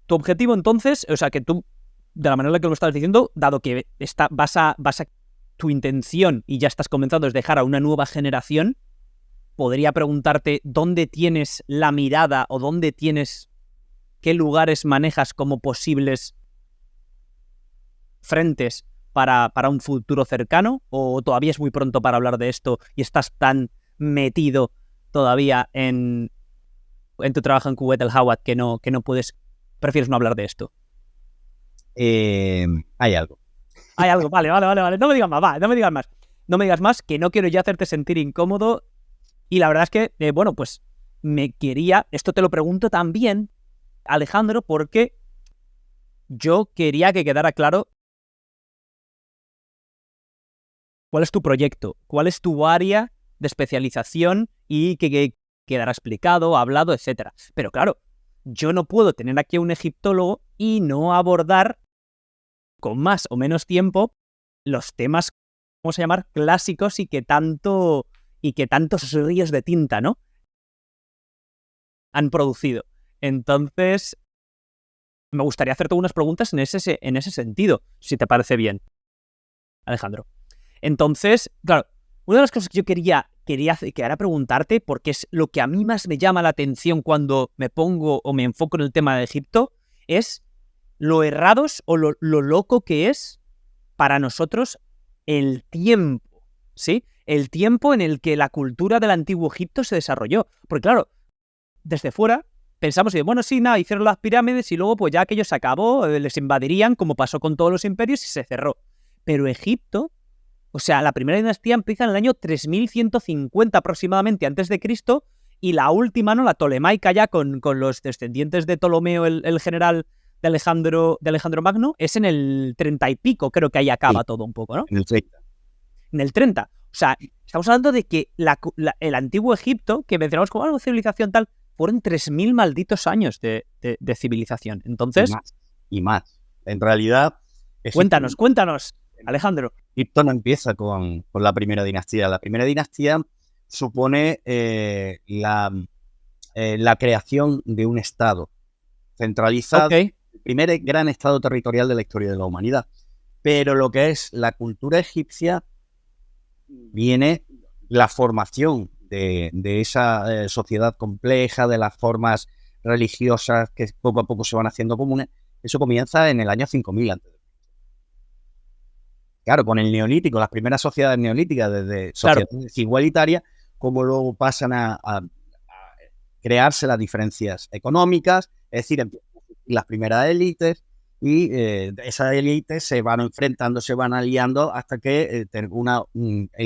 [SPEAKER 1] Tu objetivo entonces, o sea, que tú, de la manera en la que lo estás diciendo, dado que tu intención y ya estás comenzando es dejar a una nueva generación, podría preguntarte dónde tienes la mirada o qué lugares manejas como posibles frentes para un futuro cercano, o todavía es muy pronto para hablar de esto y estás tan metido todavía en tu trabajo en Kuwait El Hawat que no prefieres no hablar de esto.
[SPEAKER 2] Hay algo.
[SPEAKER 1] Hay algo, vale. No me digas más, no me digas más, que no quiero ya hacerte sentir incómodo. Y la verdad es que, pues esto te lo pregunto también, Alejandro, porque yo quería que quedara claro cuál es tu proyecto, cuál es tu área de especialización y que quedará explicado, hablado, etcétera. Pero claro, yo no puedo tener aquí a un egiptólogo y no abordar con más o menos tiempo los temas, vamos a llamar, clásicos y que tantos ríos de tinta, ¿no?, han producido. Entonces, me gustaría hacerte unas preguntas en ese sentido, si te parece bien, Alejandro. Entonces, claro, una de las cosas que yo quería preguntarte, porque es lo que a mí más me llama la atención cuando me pongo o me enfoco en el tema de Egipto, es lo errados o lo loco que es para nosotros el tiempo, ¿sí? El tiempo en el que la cultura del antiguo Egipto se desarrolló. Porque claro, desde fuera pensamos que, bueno, sí, nada, hicieron las pirámides y luego pues ya aquello se acabó, les invadirían como pasó con todos los imperios y se cerró. Pero Egipto, o sea, la primera dinastía empieza en el año 3150 aproximadamente antes de Cristo, y la última, ¿no?, la tolemaica ya con los descendientes de Ptolomeo, el general de Alejandro Magno, es en el 30 y pico, creo que ahí acaba todo un poco, ¿no?
[SPEAKER 2] En el 30.
[SPEAKER 1] En el 30. O sea, estamos hablando de que el antiguo Egipto, que mencionamos como algo civilización tal, fueron 3000 malditos años de civilización. Entonces...
[SPEAKER 2] Y más. En realidad...
[SPEAKER 1] Cuéntanos, Alejandro.
[SPEAKER 2] Egipto no empieza con la primera dinastía. La primera dinastía supone la creación de un estado centralizado, el primer gran estado territorial de la historia de la humanidad. Pero lo que es la cultura egipcia viene la formación de esa sociedad compleja, de las formas religiosas que poco a poco se van haciendo comunes. Eso comienza en el año 5000 antes. Claro, con el neolítico, las primeras sociedades neolíticas, desde sociedades igualitarias, como luego pasan a crearse las diferencias económicas, es decir, las primeras élites, y esas élites se van enfrentando, se van aliando hasta que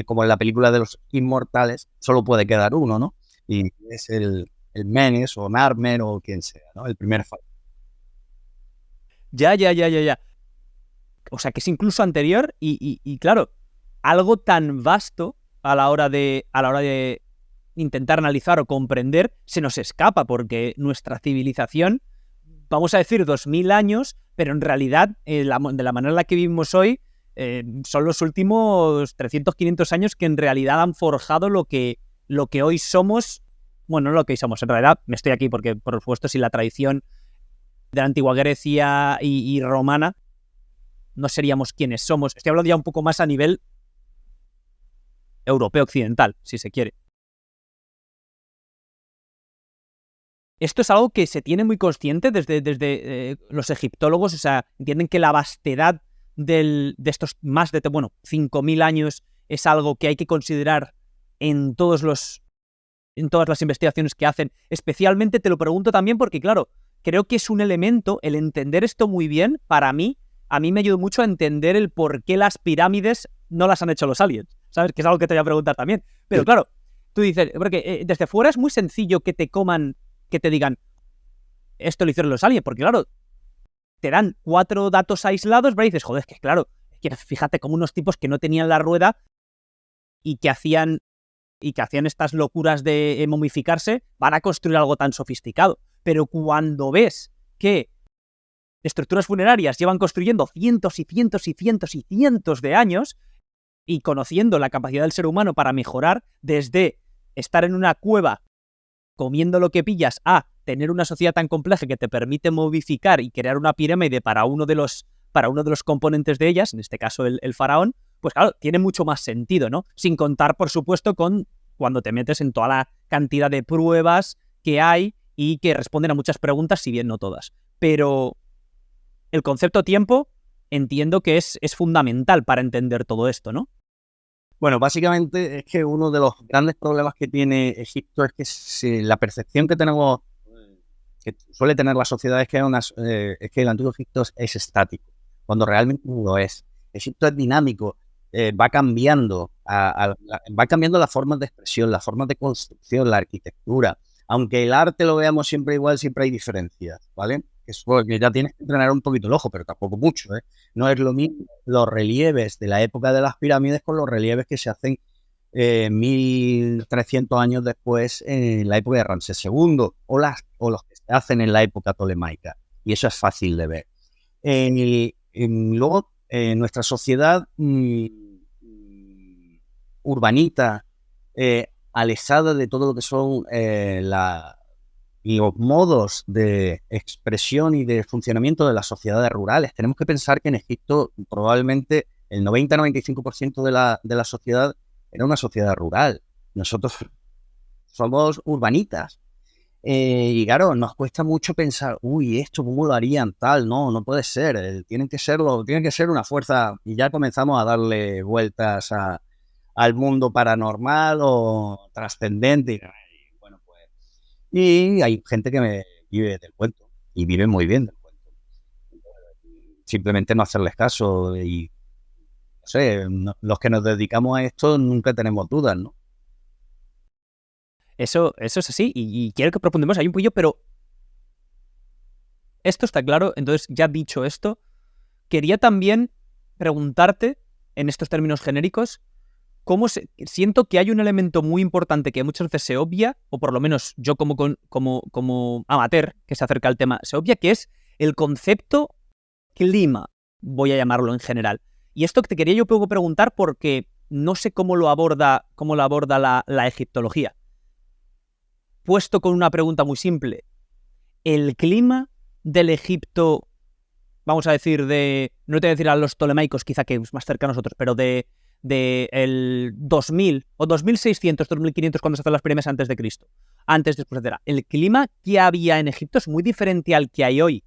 [SPEAKER 2] como en la película de los inmortales, solo puede quedar uno, ¿no? Y es el Menes o Narmer o quien sea, ¿no? El primer faraón.
[SPEAKER 1] Ya. O sea, que es incluso anterior y claro, algo tan vasto a la hora de intentar analizar o comprender se nos escapa, porque nuestra civilización, vamos a decir 2000 años, pero en realidad de la manera en la que vivimos hoy, son los últimos 300, 500 años que en realidad han forjado lo que hoy somos. Bueno, no lo que hoy somos, en realidad me estoy aquí porque, por supuesto, si la tradición de la antigua Grecia y romana, no seríamos quienes somos. Estoy hablando ya un poco más a nivel europeo occidental, si se quiere. Esto es algo que se tiene muy consciente desde los egiptólogos, o sea, entienden que la vastedad de estos más de 5.000 años es algo que hay que considerar en todas las investigaciones que hacen. Especialmente te lo pregunto también porque, claro, creo que es un elemento, el entender esto muy bien, a mí me ayudó mucho a entender el por qué las pirámides no las han hecho los aliens, ¿sabes? Que es algo que te voy a preguntar también. Pero claro, tú dices, porque desde fuera es muy sencillo que te digan, esto lo hicieron los aliens, porque claro, te dan 4 datos aislados, pero dices, joder, es que claro, fíjate como unos tipos que no tenían la rueda y que hacían estas locuras de momificarse, van a construir algo tan sofisticado. Pero cuando ves que estructuras funerarias llevan construyendo cientos y cientos y cientos y cientos de años y conociendo la capacidad del ser humano para mejorar desde estar en una cueva comiendo lo que pillas a tener una sociedad tan compleja que te permite momificar y crear una pirámide para uno de los componentes de ellas, en este caso el faraón, pues claro, tiene mucho más sentido, ¿no? Sin contar, por supuesto, con cuando te metes en toda la cantidad de pruebas que hay y que responden a muchas preguntas, si bien no todas. Pero el concepto tiempo entiendo que es fundamental para entender todo esto, ¿no?
[SPEAKER 2] Bueno, básicamente es que uno de los grandes problemas que tiene Egipto es que la percepción que tenemos, que suele tener la sociedad, es que el antiguo Egipto es estático, cuando realmente no lo es. Egipto es dinámico, va cambiando las formas de expresión, las formas de construcción, la arquitectura. Aunque el arte lo veamos siempre igual, siempre hay diferencias, ¿vale? Eso que ya tienes que entrenar un poquito el ojo, pero tampoco mucho, ¿eh? No es lo mismo los relieves de la época de las pirámides con los relieves que se hacen 1300 años después en la época de Ramsés II o los que se hacen en la época tolemaica. Y eso es fácil de ver. Luego, nuestra sociedad urbanita, alejada de todo lo que son los modos de expresión y de funcionamiento de las sociedades rurales. Tenemos que pensar que en Egipto probablemente el 90-95% de la sociedad era una sociedad rural. Nosotros somos urbanitas. Y claro, nos cuesta mucho pensar, esto cómo lo harían tal, no puede ser, tiene que ser una fuerza, y ya comenzamos a darle vueltas al mundo paranormal o trascendente. Y hay gente que vive del cuento y vive muy bien del cuento. Simplemente no hacerles caso y, no sé, los que nos dedicamos a esto nunca tenemos dudas, ¿no?
[SPEAKER 1] Eso es así y quiero que profundemos ahí un poquillo, pero esto está claro. Entonces, ya dicho esto, quería también preguntarte, en estos términos genéricos, siento que hay un elemento muy importante que muchas veces se obvia, o por lo menos yo como amateur que se acerca al tema, se obvia, que es el concepto clima, voy a llamarlo en general. Y esto que te quería yo poco preguntar porque no sé cómo lo aborda la egiptología. Puesto con una pregunta muy simple, ¿el clima del Egipto, vamos a decir, no te voy a decir a los tolemaicos, quizá que es más cercano a nosotros, pero de el 2000 o 2600, 2500 cuando se hacen las primeras antes de Cristo, después, etcétera. ¿El clima que había en Egipto es muy diferente al que hay hoy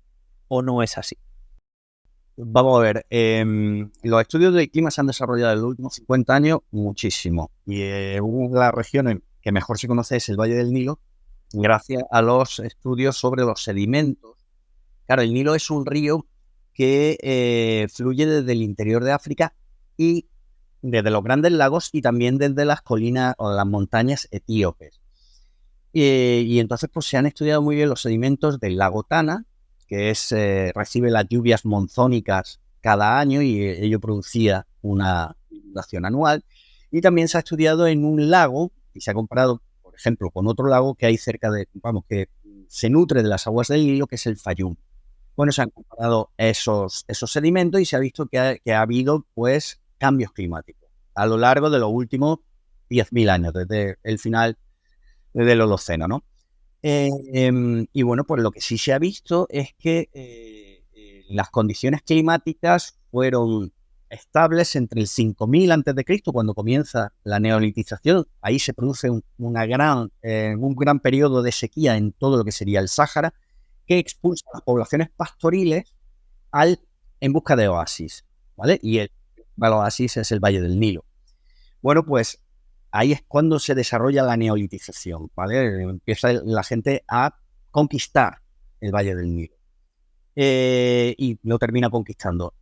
[SPEAKER 1] o no es así?
[SPEAKER 2] Vamos a ver, los estudios del clima se han desarrollado en los últimos 50 años muchísimo y una de las regiones que mejor se conoce es el Valle del Nilo, gracias a los estudios sobre los sedimentos. Claro, el Nilo es un río que fluye desde el interior de África y desde los grandes lagos y también desde las colinas o las montañas etíopes. Y entonces pues se han estudiado muy bien los sedimentos del lago Tana que recibe las lluvias monzónicas cada año y ello producía una inundación anual. Y también se ha estudiado en un lago y se ha comparado, por ejemplo, con otro lago que hay cerca que se nutre de las aguas del Nilo, que es el Fayum. Bueno, se han comparado esos sedimentos y se ha visto que ha habido, pues, cambios climáticos a lo largo de los últimos 10.000 años, desde el final del Holoceno, ¿no? Y bueno, pues lo que sí se ha visto es que las condiciones climáticas fueron estables entre el 5000 a.C., cuando comienza la neolitización. Ahí se produce un gran periodo de sequía en todo lo que sería el Sáhara, que expulsa a las poblaciones pastoriles en busca de oasis, ¿vale? Y el oasis es el Valle del Nilo. Bueno, pues ahí es cuando se desarrolla la neolitización, ¿vale? Empieza la gente a conquistar el Valle del Nilo y lo termina conquistando.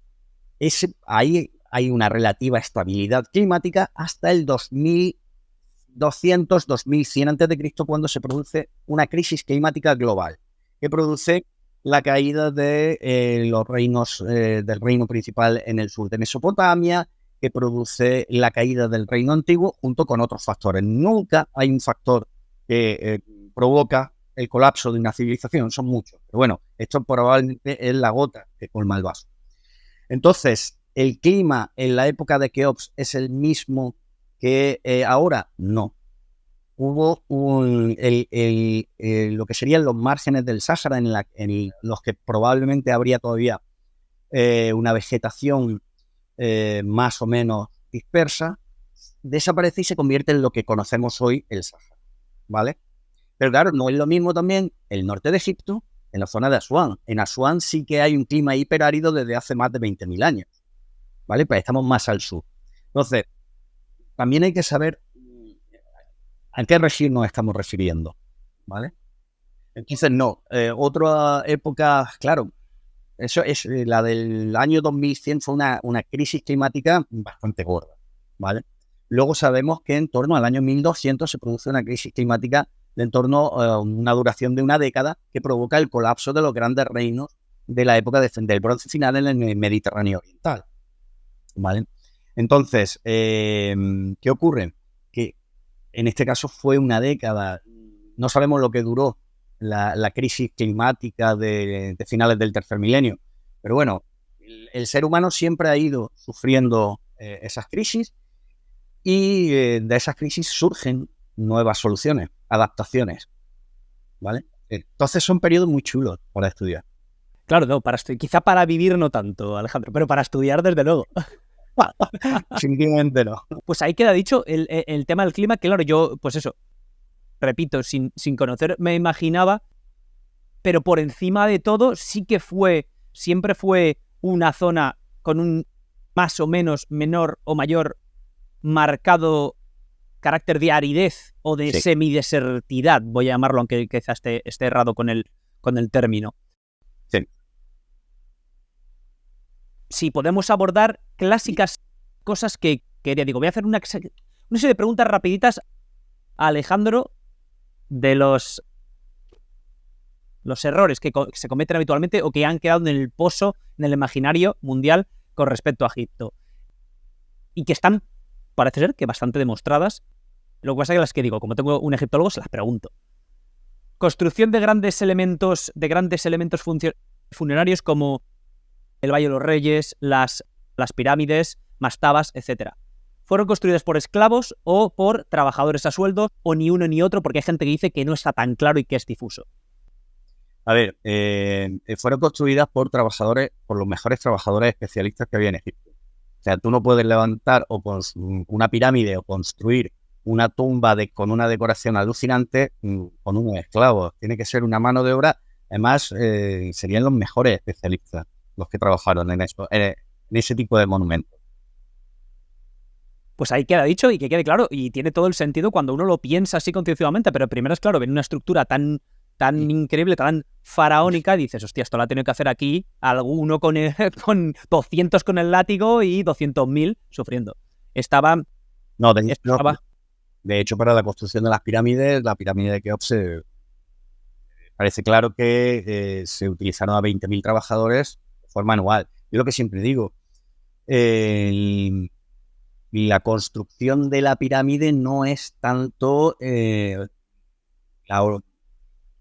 [SPEAKER 2] Ahí hay una relativa estabilidad climática hasta el 2200, 2100 a.C., cuando se produce una crisis climática global que produce la caída de los reinos del reino principal en el sur de Mesopotamia, que produce la caída del reino antiguo junto con otros factores. Nunca hay un factor que provoca el colapso de una civilización, son muchos. Pero bueno, esto probablemente es la gota que colma el vaso. Entonces, ¿el clima en la época de Keops es el mismo que ahora? No. Hubo lo que serían los márgenes del Sáhara, en los que probablemente habría todavía una vegetación más o menos dispersa, desaparece y se convierte en lo que conocemos hoy el Sáhara, ¿vale? Pero claro, no es lo mismo también el norte de Egipto, en la zona de Asuán. En Asuán sí que hay un clima hiperárido desde hace más de 20.000 años, ¿vale? Pues estamos más al sur. Entonces, también hay que saber a qué región nos estamos refiriendo, ¿vale? Entonces, no. Otra época, claro, eso es la del año 2100, fue una crisis climática bastante gorda, ¿vale? Luego sabemos que en torno al año 1200 se produce una crisis climática de en torno a una duración de una década que provoca el colapso de los grandes reinos de la época del bronce final en el Mediterráneo oriental, ¿vale? Entonces, ¿qué ocurre? Que en este caso fue una década, no sabemos lo que duró la crisis climática de finales del tercer milenio, pero bueno, el ser humano siempre ha ido sufriendo esas crisis y de esas crisis surgen nuevas soluciones, adaptaciones, ¿vale? Entonces son periodos muy chulos para estudiar.
[SPEAKER 1] Claro, no, quizá para vivir no tanto, Alejandro, pero para estudiar desde luego.
[SPEAKER 2] Simplemente no.
[SPEAKER 1] Pues ahí queda dicho el tema del clima, que claro, yo, pues eso, repito, sin conocer, me imaginaba, pero por encima de todo sí que siempre fue una zona con un más o menos menor o mayor marcado carácter de aridez o de semidesertidad, voy a llamarlo, aunque quizás esté errado con el término.
[SPEAKER 2] Sí.
[SPEAKER 1] Si podemos abordar clásicas cosas que quería, voy a hacer una serie de preguntas rapiditas a Alejandro de los errores que se cometen habitualmente o que han quedado en el pozo, en el imaginario mundial con respecto a Egipto. Y que están, parece ser, que bastante demostradas. Lo que pasa es que las que digo, como tengo un egiptólogo, se las pregunto. Construcción de grandes elementos funerarios como el Valle de los Reyes, las pirámides, mastabas, etc. ¿Fueron construidas por esclavos o por trabajadores a sueldo, o ni uno ni otro? Porque hay gente que dice que no está tan claro y que es difuso.
[SPEAKER 2] A ver, fueron construidas por los mejores trabajadores especialistas que había en Egipto. O sea, tú no puedes levantar una pirámide o construir una tumba con una decoración alucinante con unos esclavos. Tiene que ser una mano de obra. Además, serían los mejores especialistas los que trabajaron en ese tipo de monumentos.
[SPEAKER 1] Pues ahí queda dicho y que quede claro. Y tiene todo el sentido cuando uno lo piensa así conceptualmente, pero primero es claro, ven una estructura tan increíble, tan faraónica, y dices, hostia, esto lo ha tenido que hacer aquí alguno con 200 con el látigo y 200.000 sufriendo.
[SPEAKER 2] De hecho, para la construcción de las pirámides, la pirámide de Keops parece claro que se utilizaron a 20.000 trabajadores de forma anual. Yo lo que siempre digo, la construcción de la pirámide no es tanto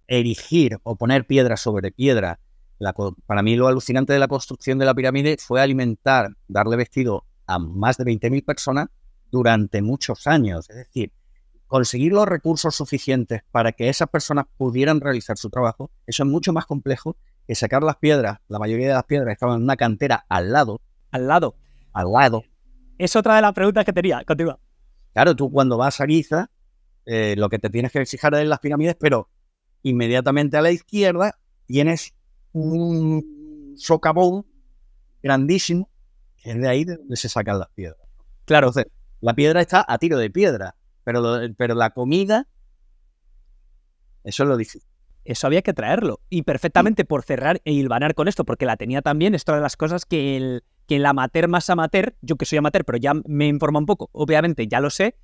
[SPEAKER 2] erigir o poner piedra sobre piedra. Para mí lo alucinante de la construcción de la pirámide fue alimentar, darle vestido a más de 20.000 personas durante muchos años. Es decir, conseguir los recursos suficientes para que esas personas pudieran realizar su trabajo, eso es mucho más complejo que sacar las piedras. La mayoría de las piedras estaban en una cantera al lado.
[SPEAKER 1] Al lado. Es otra de las preguntas que tenía. Continúa.
[SPEAKER 2] Claro, tú cuando vas a Giza, lo que te tienes que fijar es en las pirámides, pero inmediatamente a la izquierda tienes un socavón grandísimo, que es de ahí de donde se sacan las piedras.
[SPEAKER 1] Claro.
[SPEAKER 2] Entonces, la piedra está a tiro de piedra, pero la comida, eso es lo difícil.
[SPEAKER 1] Eso había que traerlo. Y perfectamente por cerrar e hilvanar con esto, porque la tenía también, esto de las cosas que el amateur más amateur, yo que soy amateur, pero ya me informa un poco, obviamente ya lo sé,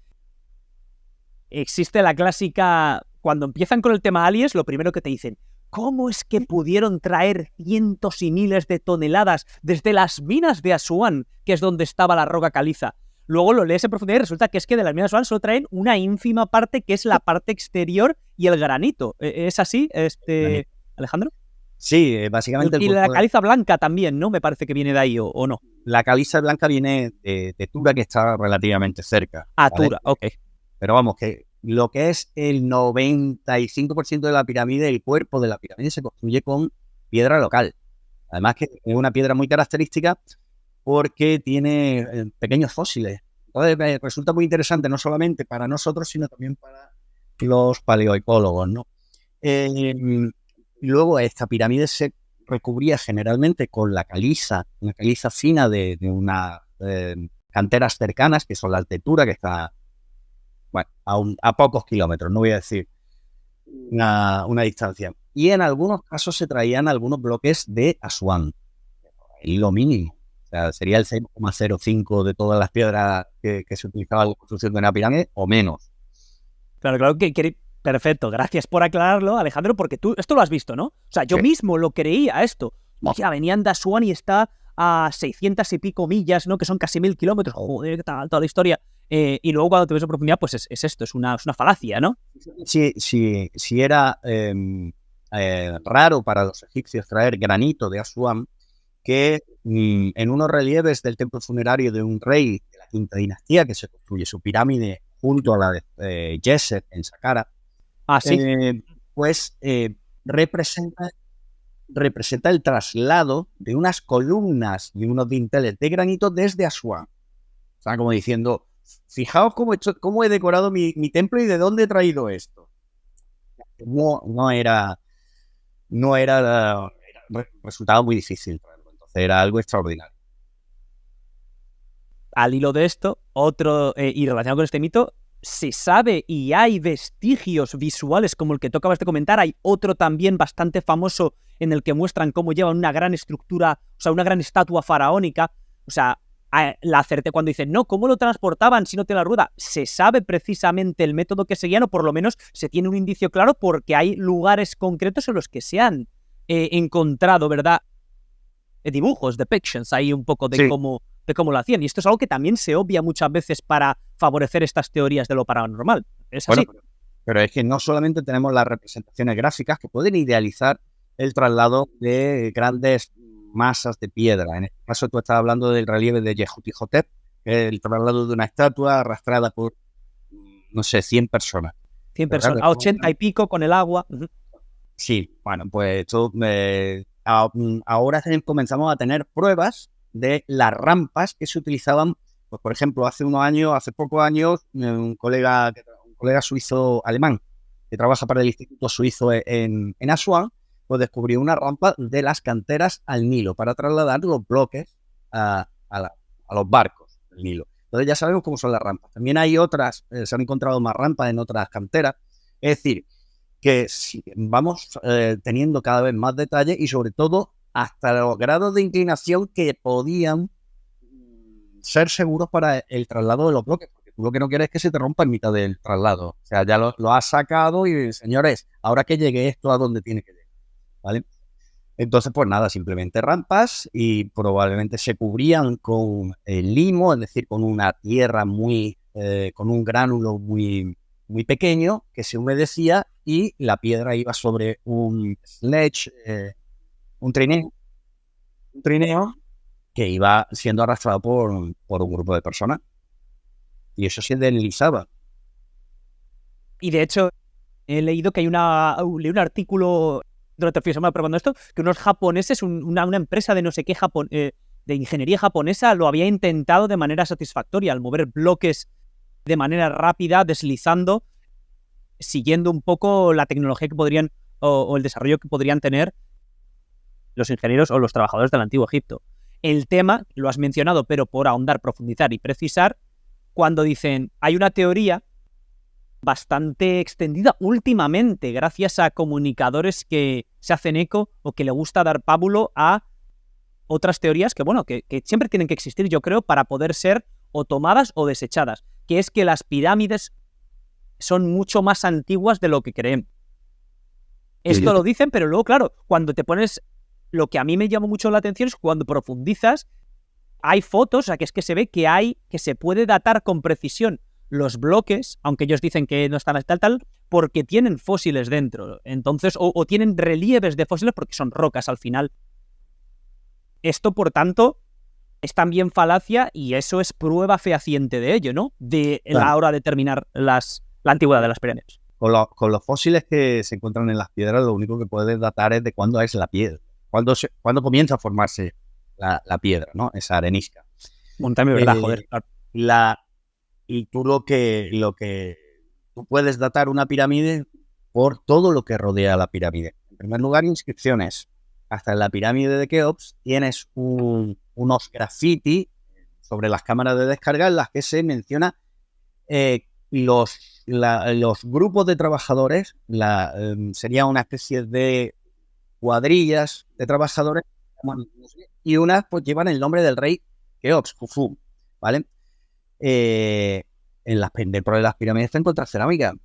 [SPEAKER 1] existe la clásica, cuando empiezan con el tema aliens, lo primero que te dicen, ¿cómo es que pudieron traer cientos y miles de toneladas desde las minas de Asuán, que es donde estaba la roca caliza? Luego lo lees en profundidad y resulta que es que de las minas de Asuán solo traen una ínfima parte, que es la parte exterior y el granito. ¿Es así, Alejandro?
[SPEAKER 2] Sí, básicamente...
[SPEAKER 1] Y la caliza blanca también, ¿no? Me parece que viene de ahí, ¿o no?
[SPEAKER 2] La caliza blanca viene de Tura, que está relativamente cerca.
[SPEAKER 1] Ah, ¿vale? Tura, ok.
[SPEAKER 2] Pero vamos, que lo que es el 95% de la pirámide, el cuerpo de la pirámide se construye con piedra local. Además que es una piedra muy característica porque tiene pequeños fósiles. Entonces resulta muy interesante no solamente para nosotros, sino también para los paleoecólogos, ¿no? Luego esta pirámide se recubría generalmente con la caliza, una caliza fina de unas canteras cercanas, que son la Altetura, que está a pocos kilómetros, no voy a decir una distancia. Y en algunos casos se traían algunos bloques de Asuán, y lo mínimo. O sea, sería el 0,05 de todas las piedras que se utilizaban en la construcción de una pirámide, o menos.
[SPEAKER 1] Claro que perfecto. Gracias por aclararlo, Alejandro, porque tú esto lo has visto, ¿no? O sea, yo mismo lo creía esto. Ya venían de Asuán y está a 600 y pico millas, ¿no? Que son casi 1.000 kilómetros. Joder, toda la historia. Y luego cuando te ves en profundidad, pues es esto, es una falacia, ¿no?
[SPEAKER 2] Si era raro para los egipcios traer granito de Asuán, que en unos relieves del templo funerario de un rey de la quinta dinastía, que se construye su pirámide junto a la de Djeser en Saqqara, pues representa el traslado de unas columnas y unos dinteles de granito desde Asuán. O sea, como diciendo, fijaos cómo he decorado mi templo y de dónde he traído esto. Resultaba muy difícil traerlo. Entonces era algo extraordinario.
[SPEAKER 1] Al hilo de esto, y relacionado con este mito, se sabe y hay vestigios visuales como el que tú acabas de comentar. Hay otro también bastante famoso en el que muestran cómo llevan una gran estructura, o sea, una gran estatua faraónica. O sea, la acerté cuando dicen, no, ¿cómo lo transportaban si no tiene la rueda? Se sabe precisamente el método que seguían, o por lo menos se tiene un indicio claro porque hay lugares concretos en los que se han encontrado, ¿verdad? Dibujos, depictions, ahí un poco de cómo lo hacían. Y esto es algo que también se obvia muchas veces para favorecer estas teorías de lo paranormal. ¿Es así?
[SPEAKER 2] Bueno, pero es que no solamente tenemos las representaciones gráficas que pueden idealizar el traslado de grandes masas de piedra. En este caso tú estás hablando del relieve de Yehutihotep, el traslado de una estatua arrastrada por, no sé, 100 personas.
[SPEAKER 1] 100 personas, a 80 y pico con el agua.
[SPEAKER 2] Sí, bueno, pues esto, ahora comenzamos a tener pruebas de las rampas que se utilizaban. Pues, por ejemplo, hace pocos años, un colega suizo alemán que trabaja para el Instituto Suizo en Asuán, pues descubrió una rampa de las canteras al Nilo para trasladar los bloques a los barcos del Nilo. Entonces ya sabemos cómo son las rampas. También hay otras, se han encontrado más rampas en otras canteras. Es decir, que vamos teniendo cada vez más detalles y sobre todo hasta los grados de inclinación que podían ser seguros para el traslado de los bloques. Porque tú lo que no quieres es que se te rompa en mitad del traslado. O sea, ya lo has sacado y, señores, ahora que llegue esto a donde tiene que llegar, ¿vale? Entonces, pues nada, simplemente rampas y probablemente se cubrían con limo, es decir, con una tierra con un gránulo muy, muy pequeño que se humedecía y la piedra iba sobre un sledge, un trineo que iba siendo arrastrado por un grupo de personas. Y eso se deslizaba.
[SPEAKER 1] Y de hecho, he leído que leí un artículo durante el fin de semana probando esto, que unos japoneses, una empresa de no sé qué de ingeniería japonesa lo había intentado de manera satisfactoria, al mover bloques de manera rápida, deslizando, siguiendo un poco la tecnología que podrían, o el desarrollo que podrían tener los ingenieros o los trabajadores del Antiguo Egipto. El tema, lo has mencionado, pero por ahondar, profundizar y precisar, cuando dicen, hay una teoría bastante extendida últimamente, gracias a comunicadores que se hacen eco o que le gusta dar pábulo a otras teorías que, bueno, que siempre tienen que existir, yo creo, para poder ser o tomadas o desechadas, que es que las pirámides son mucho más antiguas de lo que creemos. Esto lo dicen, pero luego, claro, cuando te pones... Lo que a mí me llama mucho la atención es cuando profundizas, hay fotos, o sea, que es que se ve que se puede datar con precisión los bloques, aunque ellos dicen que no están tal, porque tienen fósiles dentro. Entonces, o tienen relieves de fósiles porque son rocas al final. Esto, por tanto, es también falacia y eso es prueba fehaciente de ello, ¿no? De la hora de determinar la antigüedad de las pirámides.
[SPEAKER 2] Con los fósiles que se encuentran en las piedras, lo único que puedes datar es de cuándo es la piedra. Cuándo comienza a formarse la piedra, ¿no? Esa arenisca.
[SPEAKER 1] Montame, ¿verdad? Joder.
[SPEAKER 2] Y tú tú puedes datar una pirámide por todo lo que rodea la pirámide. En primer lugar, inscripciones. Hasta en la pirámide de Keops tienes unos graffiti sobre las cámaras de descarga en las que se menciona los grupos de trabajadores. Sería una especie de cuadrillas de trabajadores y unas pues llevan el nombre del rey Keops, Khufu, ¿vale? Dentro de las pirámides te encuentras cerámica. O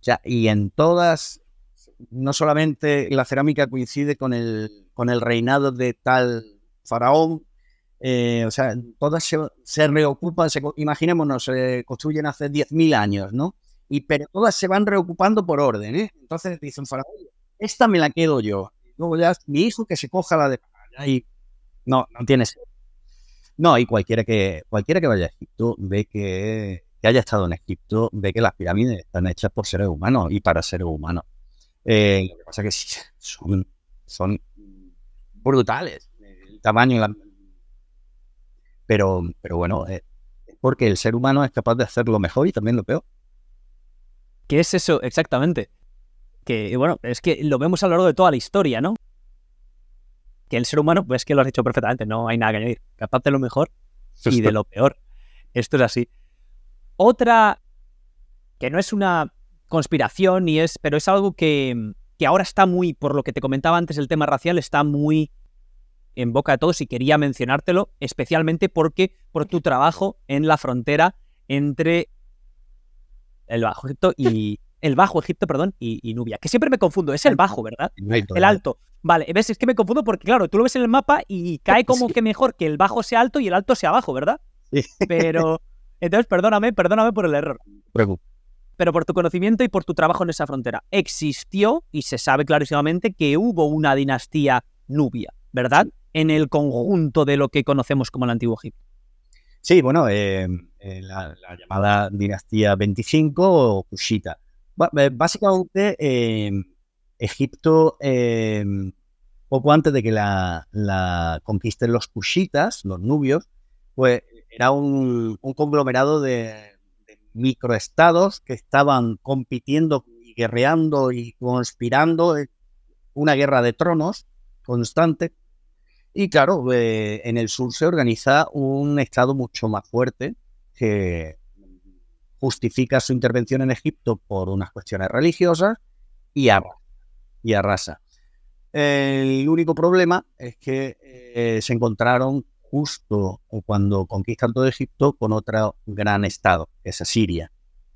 [SPEAKER 2] sea, y en todas, no solamente la cerámica coincide con el reinado de tal faraón, o sea, todas se reocupan, imaginémonos, se construyen hace 10.000 años, ¿no? Pero todas se van reocupando por orden, ¿eh? Entonces dicen, faraón, esta me la quedo yo. Luego ya mi hijo que se coja la de... Y no tienes... No, y cualquiera que vaya a Egipto ve que haya estado en Egipto, ve que las pirámides están hechas por seres humanos y para seres humanos. Lo que pasa es que son brutales. El tamaño... Pero bueno, es porque el ser humano es capaz de hacer lo mejor y también lo peor.
[SPEAKER 1] ¿Qué es eso exactamente? Que, bueno, es que lo vemos a lo largo de toda la historia, ¿no? Que el ser humano, pues que lo has dicho perfectamente, no hay nada que añadir. Capaz de lo mejor y de lo peor. Esto es así. Otra, que no es una conspiración, pero es algo que ahora está muy, por lo que te comentaba antes, el tema racial está muy en boca de todos y quería mencionártelo, especialmente por tu trabajo en la frontera entre el Bajo Egipto y Nubia, que siempre me confundo, es el Bajo, ¿verdad? El Alto. Vale, ves, es que me confundo porque, claro, tú lo ves en el mapa y cae como que mejor que el Bajo sea alto y el Alto sea bajo, ¿verdad?
[SPEAKER 2] Sí.
[SPEAKER 1] Pero, entonces, perdóname por el error. Pero por tu conocimiento y por tu trabajo en esa frontera, existió, y se sabe clarísimamente, que hubo una dinastía nubia, ¿verdad? En el conjunto de lo que conocemos como el Antiguo Egipto.
[SPEAKER 2] Sí, bueno, la llamada dinastía 25 o Kushita. Básicamente, Egipto, poco antes de que la conquisten los kushitas, los nubios, pues era un conglomerado de microestados que estaban compitiendo y guerreando y conspirando, una guerra de tronos constante. Y claro, en el sur se organiza un estado mucho más fuerte que justifica su intervención en Egipto por unas cuestiones religiosas y arrasa. El único problema es que se encontraron justo cuando conquistan todo Egipto con otro gran estado, que es Asiria.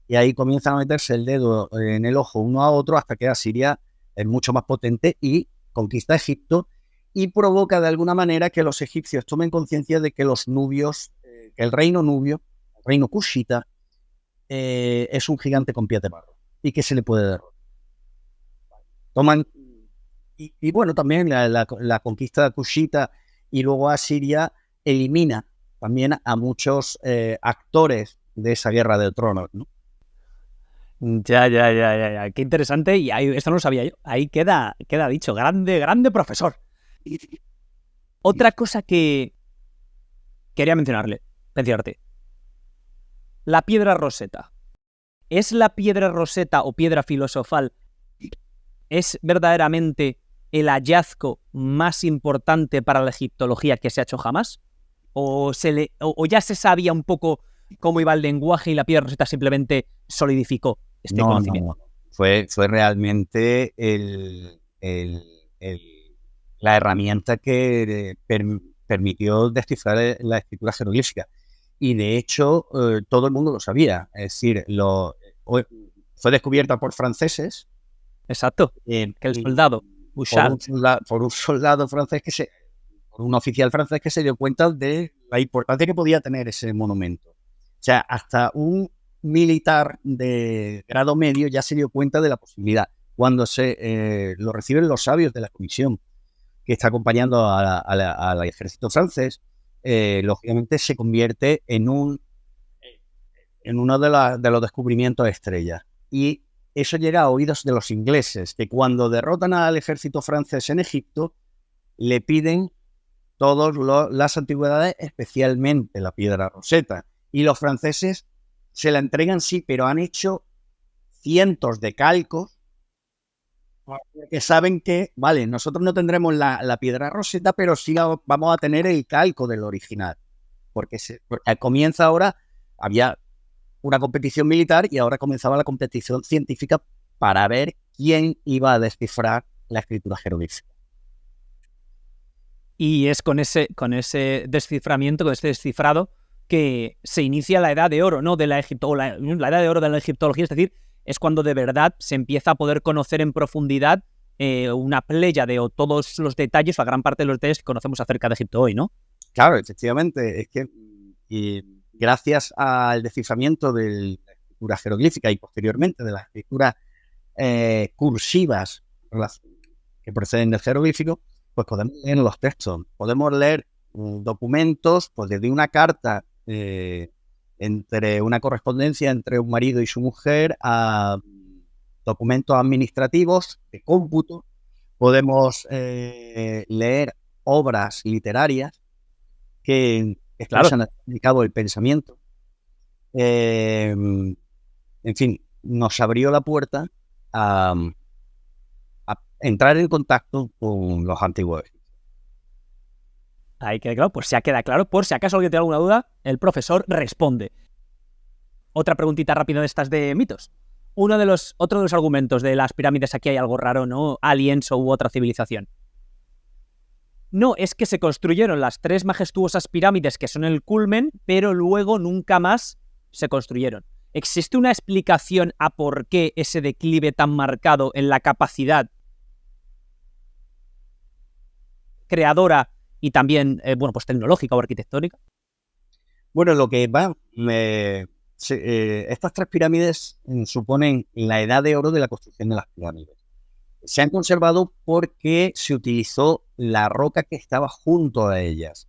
[SPEAKER 2] Y ahí comienzan a meterse el dedo en el ojo uno a otro hasta que Asiria es mucho más potente y conquista Egipto y provoca de alguna manera que los egipcios tomen conciencia de que los nubios, que el reino nubio, el reino cushita, es un gigante con pies de barro y que se le puede derrotar. Toman, y bueno, también la conquista cushita y luego Asiria elimina también a muchos actores de esa guerra de tronos, ¿no?
[SPEAKER 1] Ya. Qué interesante. Y ahí, esto no lo sabía yo. Ahí queda dicho. Grande profesor. Otra cosa que quería mencionarte. La piedra Rosetta. ¿Es la piedra Rosetta o piedra filosofal? ¿Es verdaderamente el hallazgo más importante para la egiptología que se ha hecho jamás? ¿O ya se sabía un poco cómo iba el lenguaje y la piedra Rosetta simplemente solidificó este conocimiento?
[SPEAKER 2] No. Fue realmente la herramienta que permitió descifrar la escritura jeroglífica. Y de hecho, todo el mundo lo sabía. Es decir, fue descubierta por franceses.
[SPEAKER 1] Exacto. Que el soldado,
[SPEAKER 2] por un soldado francés por un oficial francés que se dio cuenta de la importancia que podía tener ese monumento. O sea, hasta un militar de grado medio ya se dio cuenta de la posibilidad. Cuando lo reciben los sabios de la comisión que está acompañando al ejército francés, lógicamente se convierte en uno de los descubrimientos estrella. Y eso llega a oídos de los ingleses, que cuando derrotan al ejército francés en Egipto, le piden todas las antigüedades, especialmente la piedra Rosetta. Y los franceses se la entregan, sí, pero han hecho cientos de calcos porque saben que, vale, nosotros no tendremos la piedra Rosetta, pero sí vamos a tener el calco del original. Porque comienza ahora, había una competición militar y ahora comenzaba la competición científica para ver quién iba a descifrar la escritura jeroglífica.
[SPEAKER 1] Y es con ese desciframiento, con ese descifrado, que se inicia la edad de oro, ¿no? De la edad de oro de la egiptología, es decir, es cuando de verdad se empieza a poder conocer en profundidad una pléyade o todos los detalles, o la gran parte de los detalles que conocemos acerca de Egipto hoy, ¿no?
[SPEAKER 2] Claro, efectivamente, es que gracias al desciframiento de la escritura jeroglífica y posteriormente de las escrituras cursivas que proceden del jeroglífico, pues podemos leer los textos, podemos leer documentos, pues desde una carta entre una correspondencia entre un marido y su mujer a documentos administrativos de cómputo, podemos leer obras literarias que expresan al fin y al cabo el pensamiento. En fin, nos abrió la puerta a entrar en contacto con los antiguos.
[SPEAKER 1] Ahí queda claro, pues ya queda claro. Por si acaso alguien tiene alguna duda, el profesor responde. Otra preguntita rápida de estas de mitos. Otro de los argumentos de las pirámides, aquí hay algo raro, ¿no? Aliens u otra civilización. No, es que se construyeron las 3 majestuosas pirámides que son el culmen, pero luego nunca más se construyeron. ¿Existe una explicación a por qué ese declive tan marcado en la capacidad creadora y también, pues tecnológica o arquitectónica?
[SPEAKER 2] Bueno, lo que estas 3 pirámides suponen la edad de oro de la construcción de las pirámides. Se han conservado porque se utilizó la roca que estaba junto a ellas.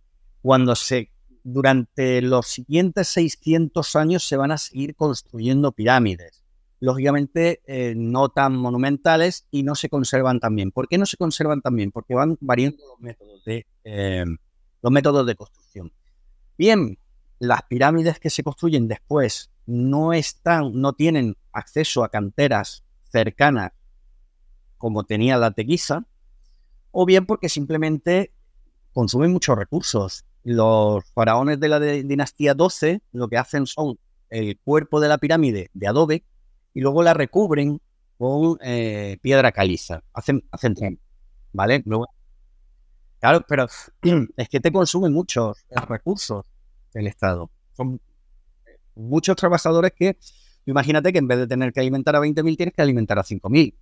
[SPEAKER 2] Durante los siguientes 600 años se van a seguir construyendo pirámides. Lógicamente no tan monumentales y no se conservan tan bien. ¿Por qué no se conservan tan bien? Porque van variando los métodos de construcción. Bien, las pirámides que se construyen después no tienen acceso a canteras cercanas como tenía la de Giza, o bien porque simplemente consumen muchos recursos. Los faraones de la dinastía 12 lo que hacen son el cuerpo de la pirámide de adobe y luego la recubren con piedra caliza. Hacen trampa, ¿vale? Luego, Claro, pero es que te consume muchos recursos el Estado. Son muchos trabajadores que, imagínate que en vez de tener que alimentar a 20.000, tienes que alimentar a 5.000.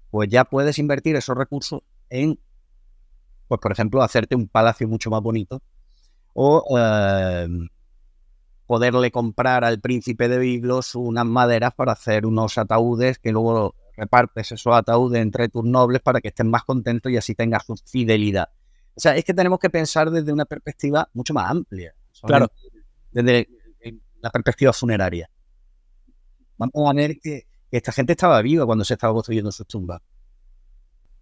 [SPEAKER 2] Pues ya puedes invertir esos recursos en, pues por ejemplo, hacerte un palacio mucho más bonito o poderle comprar al príncipe de Biblos unas maderas para hacer unos ataúdes que luego repartes esos ataúdes entre tus nobles para que estén más contentos y así tengas su fidelidad. O sea, es que tenemos que pensar desde una perspectiva mucho más amplia.
[SPEAKER 1] Claro.
[SPEAKER 2] Desde la perspectiva funeraria. Vamos a ver que esta gente estaba viva cuando se estaba construyendo sus tumbas.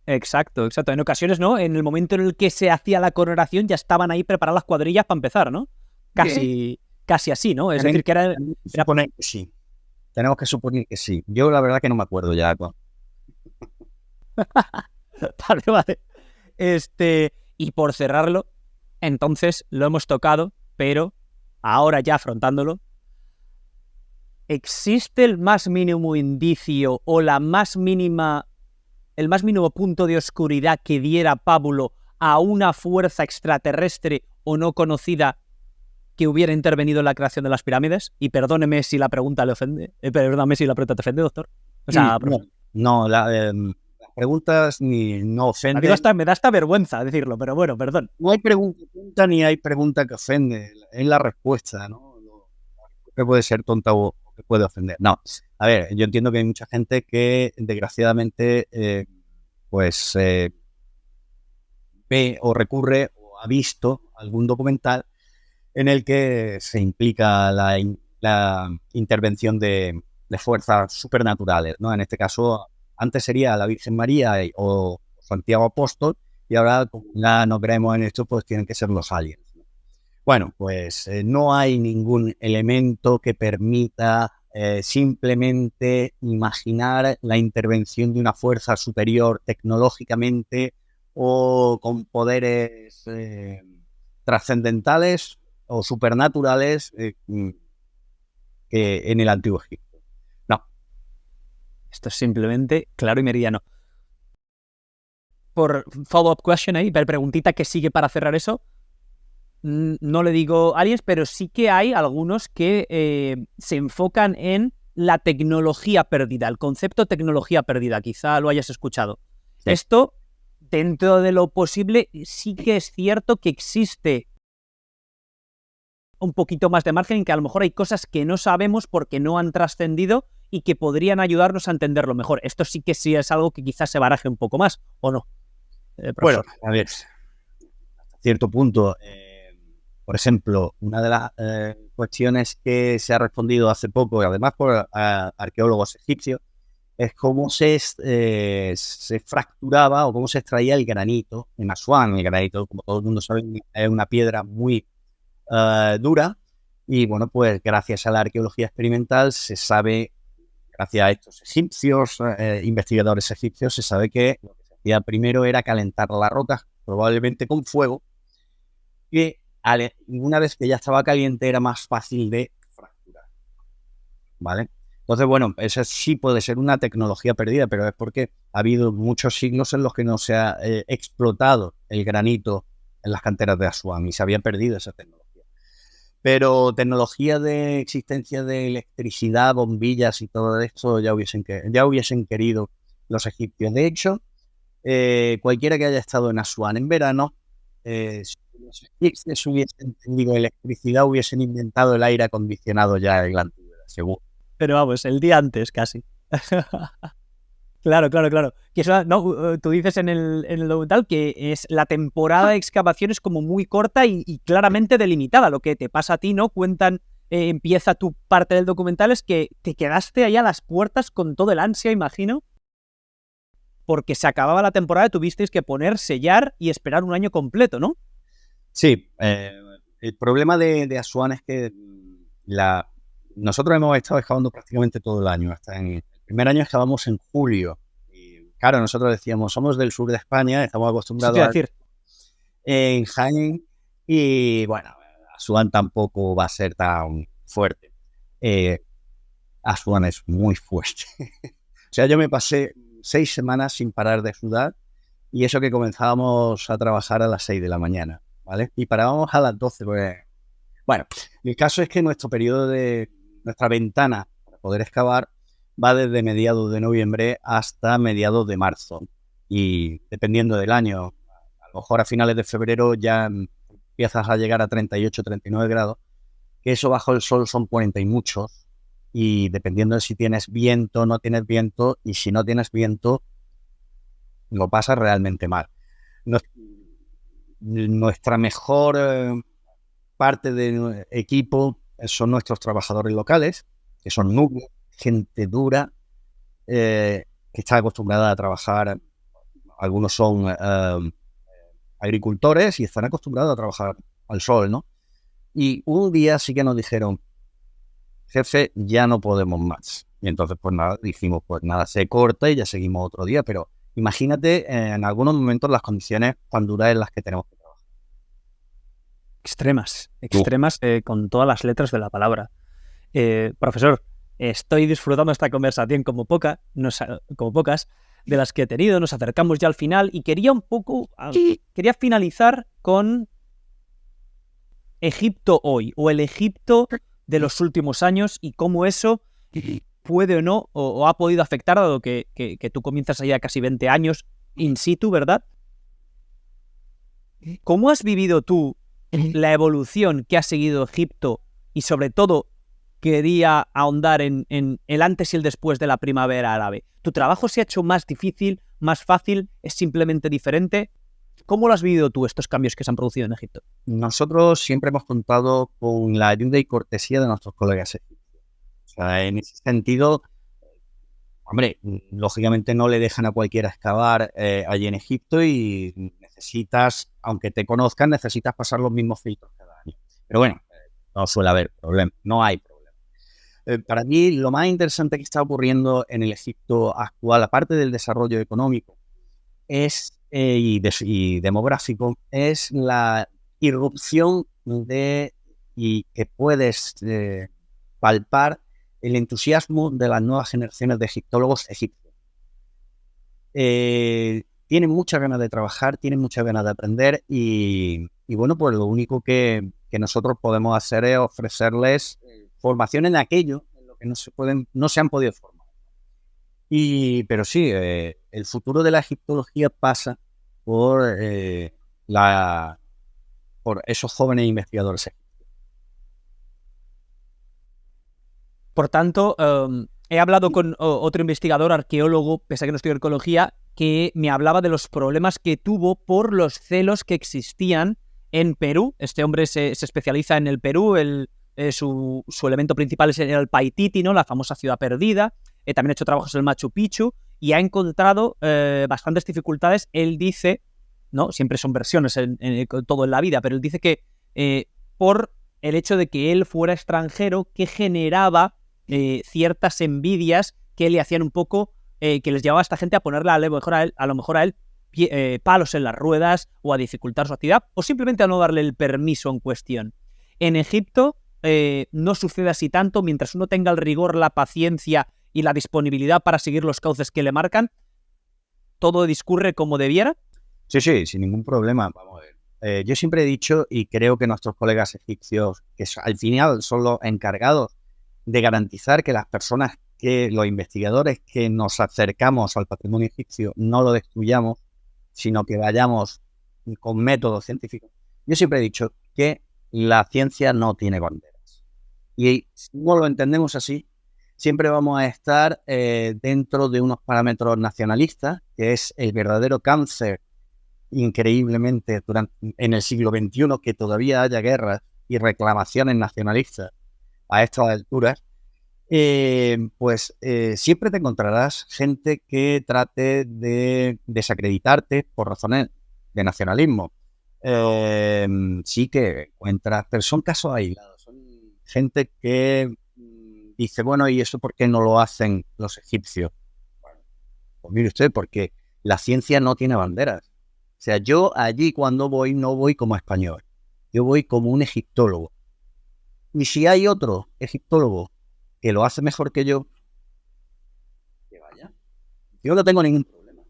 [SPEAKER 1] Exacto. En ocasiones, ¿no? En el momento en el que se hacía la coronación ya estaban ahí preparadas las cuadrillas para empezar, ¿no? Casi así, ¿no? Es decir, que era...
[SPEAKER 2] Suponer que sí. Tenemos que suponer que sí. Yo la verdad que no me acuerdo ya.
[SPEAKER 1] Vale. Y por cerrarlo, entonces lo hemos tocado, pero ahora ya afrontándolo, ¿existe el más mínimo indicio o el más mínimo punto de oscuridad que diera pábulo a una fuerza extraterrestre o no conocida que hubiera intervenido en la creación de las pirámides? Y perdóneme si la pregunta le ofende. Perdóname si la pregunta te ofende, doctor. O sea,
[SPEAKER 2] no, las preguntas ni no ofenden.
[SPEAKER 1] Me da hasta vergüenza decirlo, pero bueno, perdón.
[SPEAKER 2] No hay pregunta ni hay pregunta que ofende. Es la respuesta, ¿no? Que puede ser tonta o que puede ofender. No, a ver, yo entiendo que hay mucha gente que desgraciadamente ve o recurre o ha visto algún documental en el que se implica la intervención de fuerzas supernaturales, ¿no? En este caso, antes sería la Virgen María o Santiago Apóstol, y ahora, como ya no creemos en esto, pues tienen que ser los aliens, ¿no? Bueno, pues no hay ningún elemento que permita simplemente imaginar la intervención de una fuerza superior tecnológicamente o con poderes trascendentales o supernaturales que en el Antiguo Egipto. No.
[SPEAKER 1] Esto es simplemente claro y meridiano. Por follow-up question ahí, preguntita que sigue para cerrar eso. No le digo aliens, pero sí que hay algunos que se enfocan en la tecnología perdida, el concepto tecnología perdida. Quizá lo hayas escuchado. Sí. Esto, dentro de lo posible, sí que es cierto que existe un poquito más de margen, en que a lo mejor hay cosas que no sabemos porque no han trascendido y que podrían ayudarnos a entenderlo mejor. Esto sí que sí es algo que quizás se baraje un poco más, ¿o no?
[SPEAKER 2] Bueno, a ver, hasta cierto punto, por ejemplo, una de las cuestiones que se ha respondido hace poco, y además por arqueólogos egipcios, es cómo se fracturaba o cómo se extraía el granito en Asuán. El granito, como todo el mundo sabe, es una piedra muy dura, y bueno, pues gracias a la arqueología experimental se sabe, gracias a estos egipcios, investigadores egipcios, se sabe que lo que se hacía primero era calentar la roca, probablemente con fuego, que una vez que ya estaba caliente era más fácil de fracturar, ¿vale? Entonces, bueno, esa sí puede ser una tecnología perdida, pero es porque ha habido muchos siglos en los que no se ha explotado el granito en las canteras de Asuán y se había perdido esa tecnología. Pero tecnología de existencia de electricidad, bombillas y todo esto ya hubiesen querido los egipcios. De hecho, cualquiera que haya estado en Asuán en verano, si los egipcios hubiesen tenido electricidad, hubiesen inventado el aire acondicionado ya en la antigüedad, seguro.
[SPEAKER 1] Pero vamos, el día antes casi. Claro. Que eso, no, tú dices en el documental que es la temporada de excavación es como muy corta y claramente delimitada. Lo que te pasa a ti, ¿no? Cuentan, empieza tu parte del documental, es que te quedaste ahí a las puertas con todo el ansia, imagino, porque se acababa la temporada y tuvisteis que sellar y esperar un año completo, ¿no?
[SPEAKER 2] Sí, el problema de Asuán es que nosotros hemos estado excavando prácticamente todo el año. Hasta en el primer año excavamos en julio. Y claro, nosotros decíamos, somos del sur de España, estamos acostumbrados a decir en Jaén, y bueno, Asuán tampoco va a ser tan fuerte. Asuán es muy fuerte. O sea, yo me pasé 6 semanas sin parar de sudar Y eso que comenzábamos a trabajar a las 6 de la mañana, ¿vale? Y parábamos a las 12, pues... Bueno, el caso es que nuestra ventana para poder excavar va desde mediados de noviembre hasta mediados de marzo. Y dependiendo del año, a lo mejor a finales de febrero ya empiezas a llegar a 38, 39 grados, que eso bajo el sol son 40 y muchos. Y dependiendo de si tienes viento, no tienes viento, y si no tienes viento, lo pasas realmente mal. Nuestra mejor parte del equipo son nuestros trabajadores locales, que son núcleos, gente dura, que está acostumbrada a trabajar. Algunos son agricultores y están acostumbrados a trabajar al sol, ¿no? Y un día sí que nos dijeron, jefe, ya no podemos más. Y entonces, pues nada, dijimos, pues nada, se corta y ya seguimos otro día. Pero imagínate en algunos momentos las condiciones tan duras en las que tenemos que trabajar.
[SPEAKER 1] Extremas, con todas las letras de la palabra. Profesor, estoy disfrutando esta conversación como pocas de las que he tenido. Nos acercamos ya al final y quería finalizar con Egipto hoy, o el Egipto de los últimos años, y cómo eso puede o no, o ha podido afectar, dado que tú comienzas allá casi 20 años in situ, ¿verdad? ¿Cómo has vivido tú la evolución que ha seguido Egipto, y sobre todo quería ahondar en el antes y el después de la primavera árabe? ¿Tu trabajo se ha hecho más difícil, más fácil, es simplemente diferente? ¿Cómo lo has vivido tú, estos cambios que se han producido en Egipto?
[SPEAKER 2] Nosotros siempre hemos contado con la ayuda y cortesía de nuestros colegas egipcios. O sea, en ese sentido, hombre, lógicamente no le dejan a cualquiera excavar allí en Egipto, y necesitas, aunque te conozcan, necesitas pasar los mismos filtros cada año. Pero bueno, no suele haber problema, no hay problema. Para mí, lo más interesante que está ocurriendo en el Egipto actual, aparte del desarrollo económico, es y demográfico, es la irrupción y que puedes palpar el entusiasmo de las nuevas generaciones de egiptólogos egipcios. Tienen muchas ganas de trabajar, tienen muchas ganas de aprender, y bueno, pues lo único que nosotros podemos hacer es ofrecerles formación en aquello en lo que no se han podido formar. Pero sí, el futuro de la egiptología pasa por esos jóvenes investigadores.
[SPEAKER 1] Por tanto, he hablado con otro investigador, arqueólogo, pese a que no estudio arqueología, que me hablaba de los problemas que tuvo por los celos que existían en Perú. Este hombre se especializa en el Perú, su elemento principal es el Paititi, ¿no? La famosa ciudad perdida. También ha hecho trabajos en el Machu Picchu y ha encontrado bastantes dificultades. Él dice, ¿no? Siempre son versiones en todo en la vida, pero él dice que por el hecho de que él fuera extranjero, que generaba ciertas envidias que le hacían un poco, que les llevaba a esta gente a ponerle a lo mejor a él palos en las ruedas, o a dificultar su actividad, o simplemente a no darle el permiso en cuestión. En Egipto no sucede así tanto. Mientras uno tenga el rigor, la paciencia y la disponibilidad para seguir los cauces que le marcan, todo discurre como debiera.
[SPEAKER 2] Sí, sin ningún problema. Vamos a ver. Yo siempre he dicho, y creo que nuestros colegas egipcios, que al final son los encargados de garantizar que las personas, que los investigadores que nos acercamos al patrimonio egipcio, no lo destruyamos, sino que vayamos con métodos científicos. Yo siempre he dicho que la ciencia no tiene banderas. Y si no lo entendemos así, siempre vamos a estar dentro de unos parámetros nacionalistas, que es el verdadero cáncer, increíblemente, en el siglo XXI, que todavía haya guerras y reclamaciones nacionalistas a estas alturas. Siempre te encontrarás gente que trate de desacreditarte por razones de nacionalismo. Sí que encuentras, pero son casos aislados. Son gente que dice, bueno, ¿y eso por qué no lo hacen los egipcios? Bueno, pues mire usted, porque la ciencia no tiene banderas. O sea, yo allí cuando voy, no voy como español. Yo voy como un egiptólogo. Y si hay otro egiptólogo que lo hace mejor que yo, que vaya. Yo no tengo ningún problema.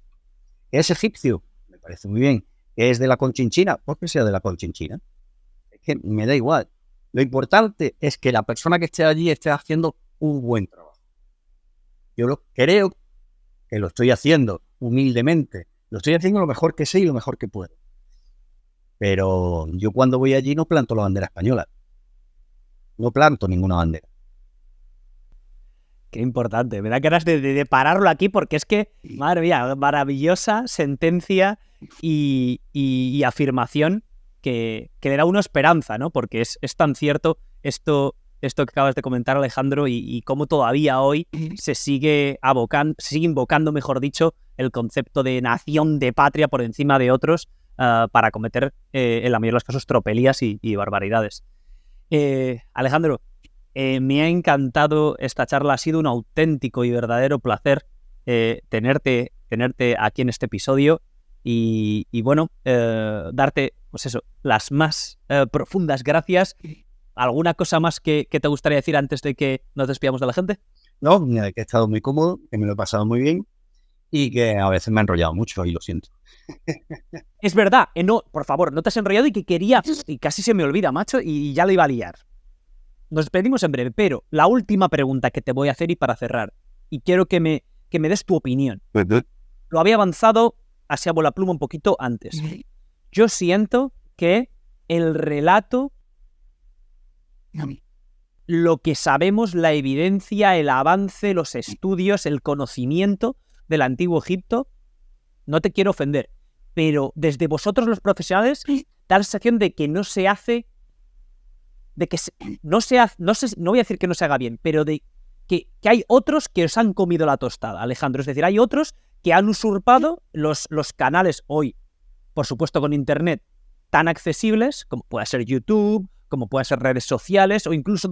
[SPEAKER 2] ¿Es egipcio? Me parece muy bien. ¿Que es de la Conchinchina? Pues que sea de la Conchinchina. Es que me da igual. Lo importante es que la persona que esté allí esté haciendo un buen trabajo. Yo creo que lo estoy haciendo humildemente. Lo estoy haciendo lo mejor que sé y lo mejor que puedo. Pero yo cuando voy allí no planto la bandera española. No planto ninguna bandera.
[SPEAKER 1] Qué importante. Me da ganas de pararlo aquí porque es que, madre mía, maravillosa sentencia y afirmación que le da a uno esperanza, ¿no? Porque es tan cierto esto que acabas de comentar, Alejandro, y cómo todavía hoy se sigue invocando, mejor dicho, el concepto de nación, de patria por encima de otros para cometer, en la mayoría de los casos, tropelías y barbaridades. Alejandro, me ha encantado esta charla, ha sido un auténtico y verdadero placer tenerte aquí en este episodio y bueno, darte, pues eso, las más profundas gracias. ¿Alguna cosa más que te gustaría decir antes de que nos despidamos de la gente?
[SPEAKER 2] No, que he estado muy cómodo, que me lo he pasado muy bien y que a veces me he enrollado mucho y lo siento.
[SPEAKER 1] Es verdad, no, por favor, no te has enrollado y que quería, y casi se me olvida, macho, y ya lo iba a liar. Nos despedimos en breve, pero la última pregunta que te voy a hacer y para cerrar, y quiero que me des tu opinión. Lo había avanzado así a bola pluma un poquito antes. Yo siento que el relato, lo que sabemos, la evidencia, el avance, los estudios, el conocimiento del Antiguo Egipto, no te quiero ofender, pero desde vosotros los profesionales da la sensación de que no se hace, de que no voy a decir que no se haga bien, pero de que hay otros que os han comido la tostada, Alejandro. Es decir, hay otros que han usurpado los canales hoy, por supuesto con internet, tan accesibles como puede ser YouTube, como pueden ser redes sociales o incluso no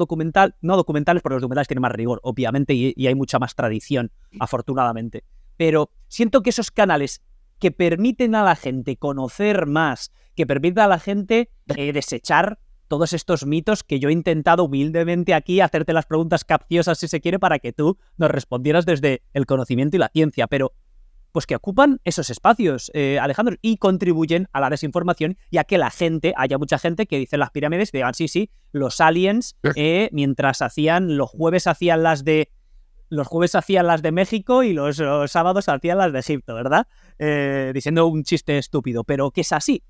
[SPEAKER 1] documentales, porque los documentales tienen más rigor, obviamente, y hay mucha más tradición, afortunadamente. Pero siento que esos canales que permiten a la gente conocer más, que permiten a la gente desechar todos estos mitos, que yo he intentado humildemente aquí hacerte las preguntas capciosas, si se quiere, para que tú nos respondieras desde el conocimiento y la ciencia, pero pues que ocupan esos espacios, Alejandro, y contribuyen a la desinformación y a que haya mucha gente que dice en las pirámides, que digan, sí, los aliens, mientras los jueves hacían las de México y los sábados hacían las de Egipto, ¿verdad? Diciendo un chiste estúpido, pero que es así.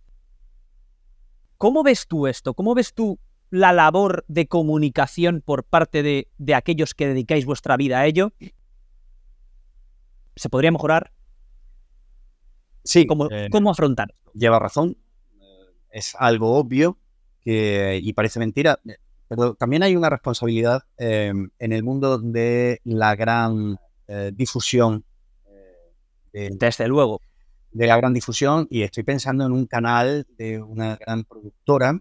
[SPEAKER 1] ¿Cómo ves tú esto? ¿Cómo ves tú la labor de comunicación por parte de aquellos que dedicáis vuestra vida a ello? ¿Se podría mejorar?
[SPEAKER 2] Sí.
[SPEAKER 1] ¿Cómo afrontar?
[SPEAKER 2] Lleva razón. Es algo obvio y parece mentira. Pero también hay una responsabilidad en el mundo de la gran difusión.
[SPEAKER 1] Desde luego.
[SPEAKER 2] De la gran difusión, y estoy pensando en un canal de una gran productora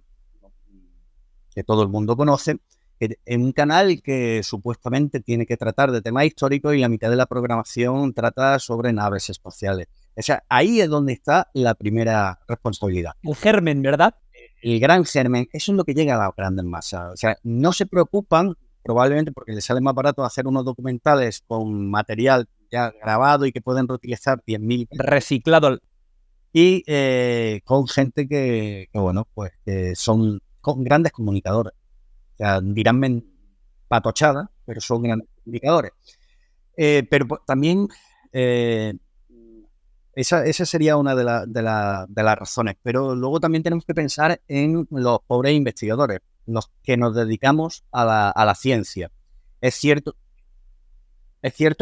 [SPEAKER 2] que todo el mundo conoce, en un canal que supuestamente tiene que tratar de temas históricos y la mitad de la programación trata sobre naves espaciales. O sea, ahí es donde está la primera responsabilidad.
[SPEAKER 1] El germen, ¿verdad?
[SPEAKER 2] El gran germen, eso es lo que llega a las grandes masas. O sea, no se preocupan, probablemente porque les sale más barato hacer unos documentales con material ya grabado y que pueden reutilizar 10.000
[SPEAKER 1] reciclado
[SPEAKER 2] y con gente que bueno, pues son grandes comunicadores. O sea, dirán patochada, pero son grandes comunicadores. Pero también esa sería una de las razones. Pero luego también tenemos que pensar en los pobres investigadores, los que nos dedicamos a la ciencia. Es cierto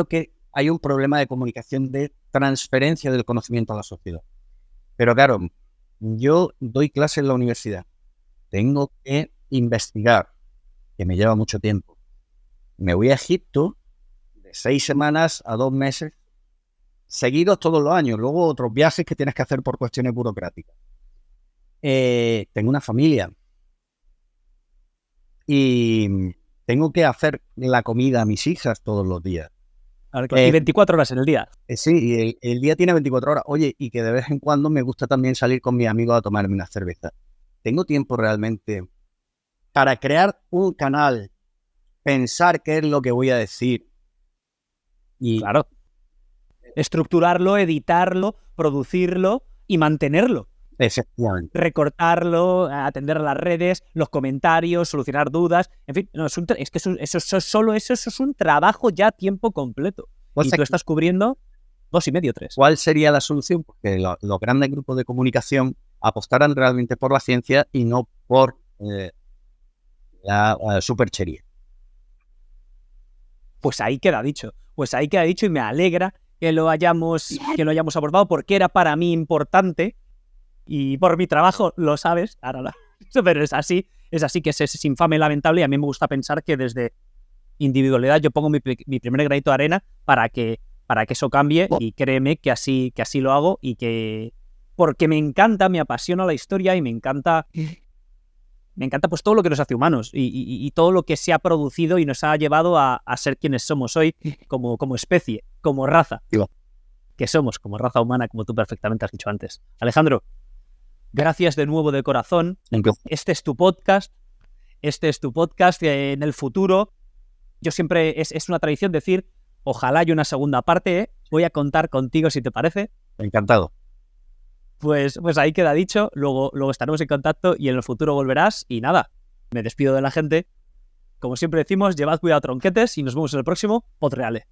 [SPEAKER 2] que hay un problema de comunicación, de transferencia del conocimiento a la sociedad. Pero claro, yo doy clases en la universidad. Tengo que investigar, que me lleva mucho tiempo. Me voy a Egipto de 6 semanas a 2 meses, seguidos todos los años. Luego otros viajes que tienes que hacer por cuestiones burocráticas. Tengo una familia. Y tengo que hacer la comida a mis hijas todos los días.
[SPEAKER 1] Y 24 horas en el día.
[SPEAKER 2] Sí, y el día tiene 24 horas. Oye, y que de vez en cuando me gusta también salir con mis amigos a tomarme una cerveza. ¿Tengo tiempo realmente para crear un canal, pensar qué es lo que voy a decir?
[SPEAKER 1] Claro. Estructurarlo, editarlo, producirlo y mantenerlo.
[SPEAKER 2] Efectivamente.
[SPEAKER 1] Recortarlo, atender a las redes, los comentarios, solucionar dudas. En fin, no, es que solo eso es un trabajo ya a tiempo completo.
[SPEAKER 2] Pues
[SPEAKER 1] y tú estás cubriendo 2,5, 3.
[SPEAKER 2] ¿Cuál sería la solución? Porque los grandes grupos de comunicación apostaran realmente por la ciencia y no por la superchería.
[SPEAKER 1] Pues ahí queda dicho. Y me alegra que lo hayamos abordado porque era para mí importante y por mi trabajo, lo sabes, ahora pero es así que es infame y lamentable, y a mí me gusta pensar que desde individualidad yo pongo mi primer granito de arena para que eso cambie, y créeme que así lo hago, y que porque me encanta, me apasiona la historia y me encanta pues todo lo que nos hace humanos y todo lo que se ha producido y nos ha llevado a ser quienes somos hoy como especie, como raza, que somos, como raza humana, como tú perfectamente has dicho antes. Alejandro, gracias de nuevo de corazón. Este es tu podcast. En el futuro, yo siempre, es una tradición decir, ojalá haya una segunda parte, voy a contar contigo si te parece.
[SPEAKER 2] Encantado.
[SPEAKER 1] Pues ahí queda dicho, luego estaremos en contacto y en el futuro volverás. Y nada, me despido de la gente. Como siempre decimos, llevad cuidado, tronquetes, y nos vemos en el próximo Podreale.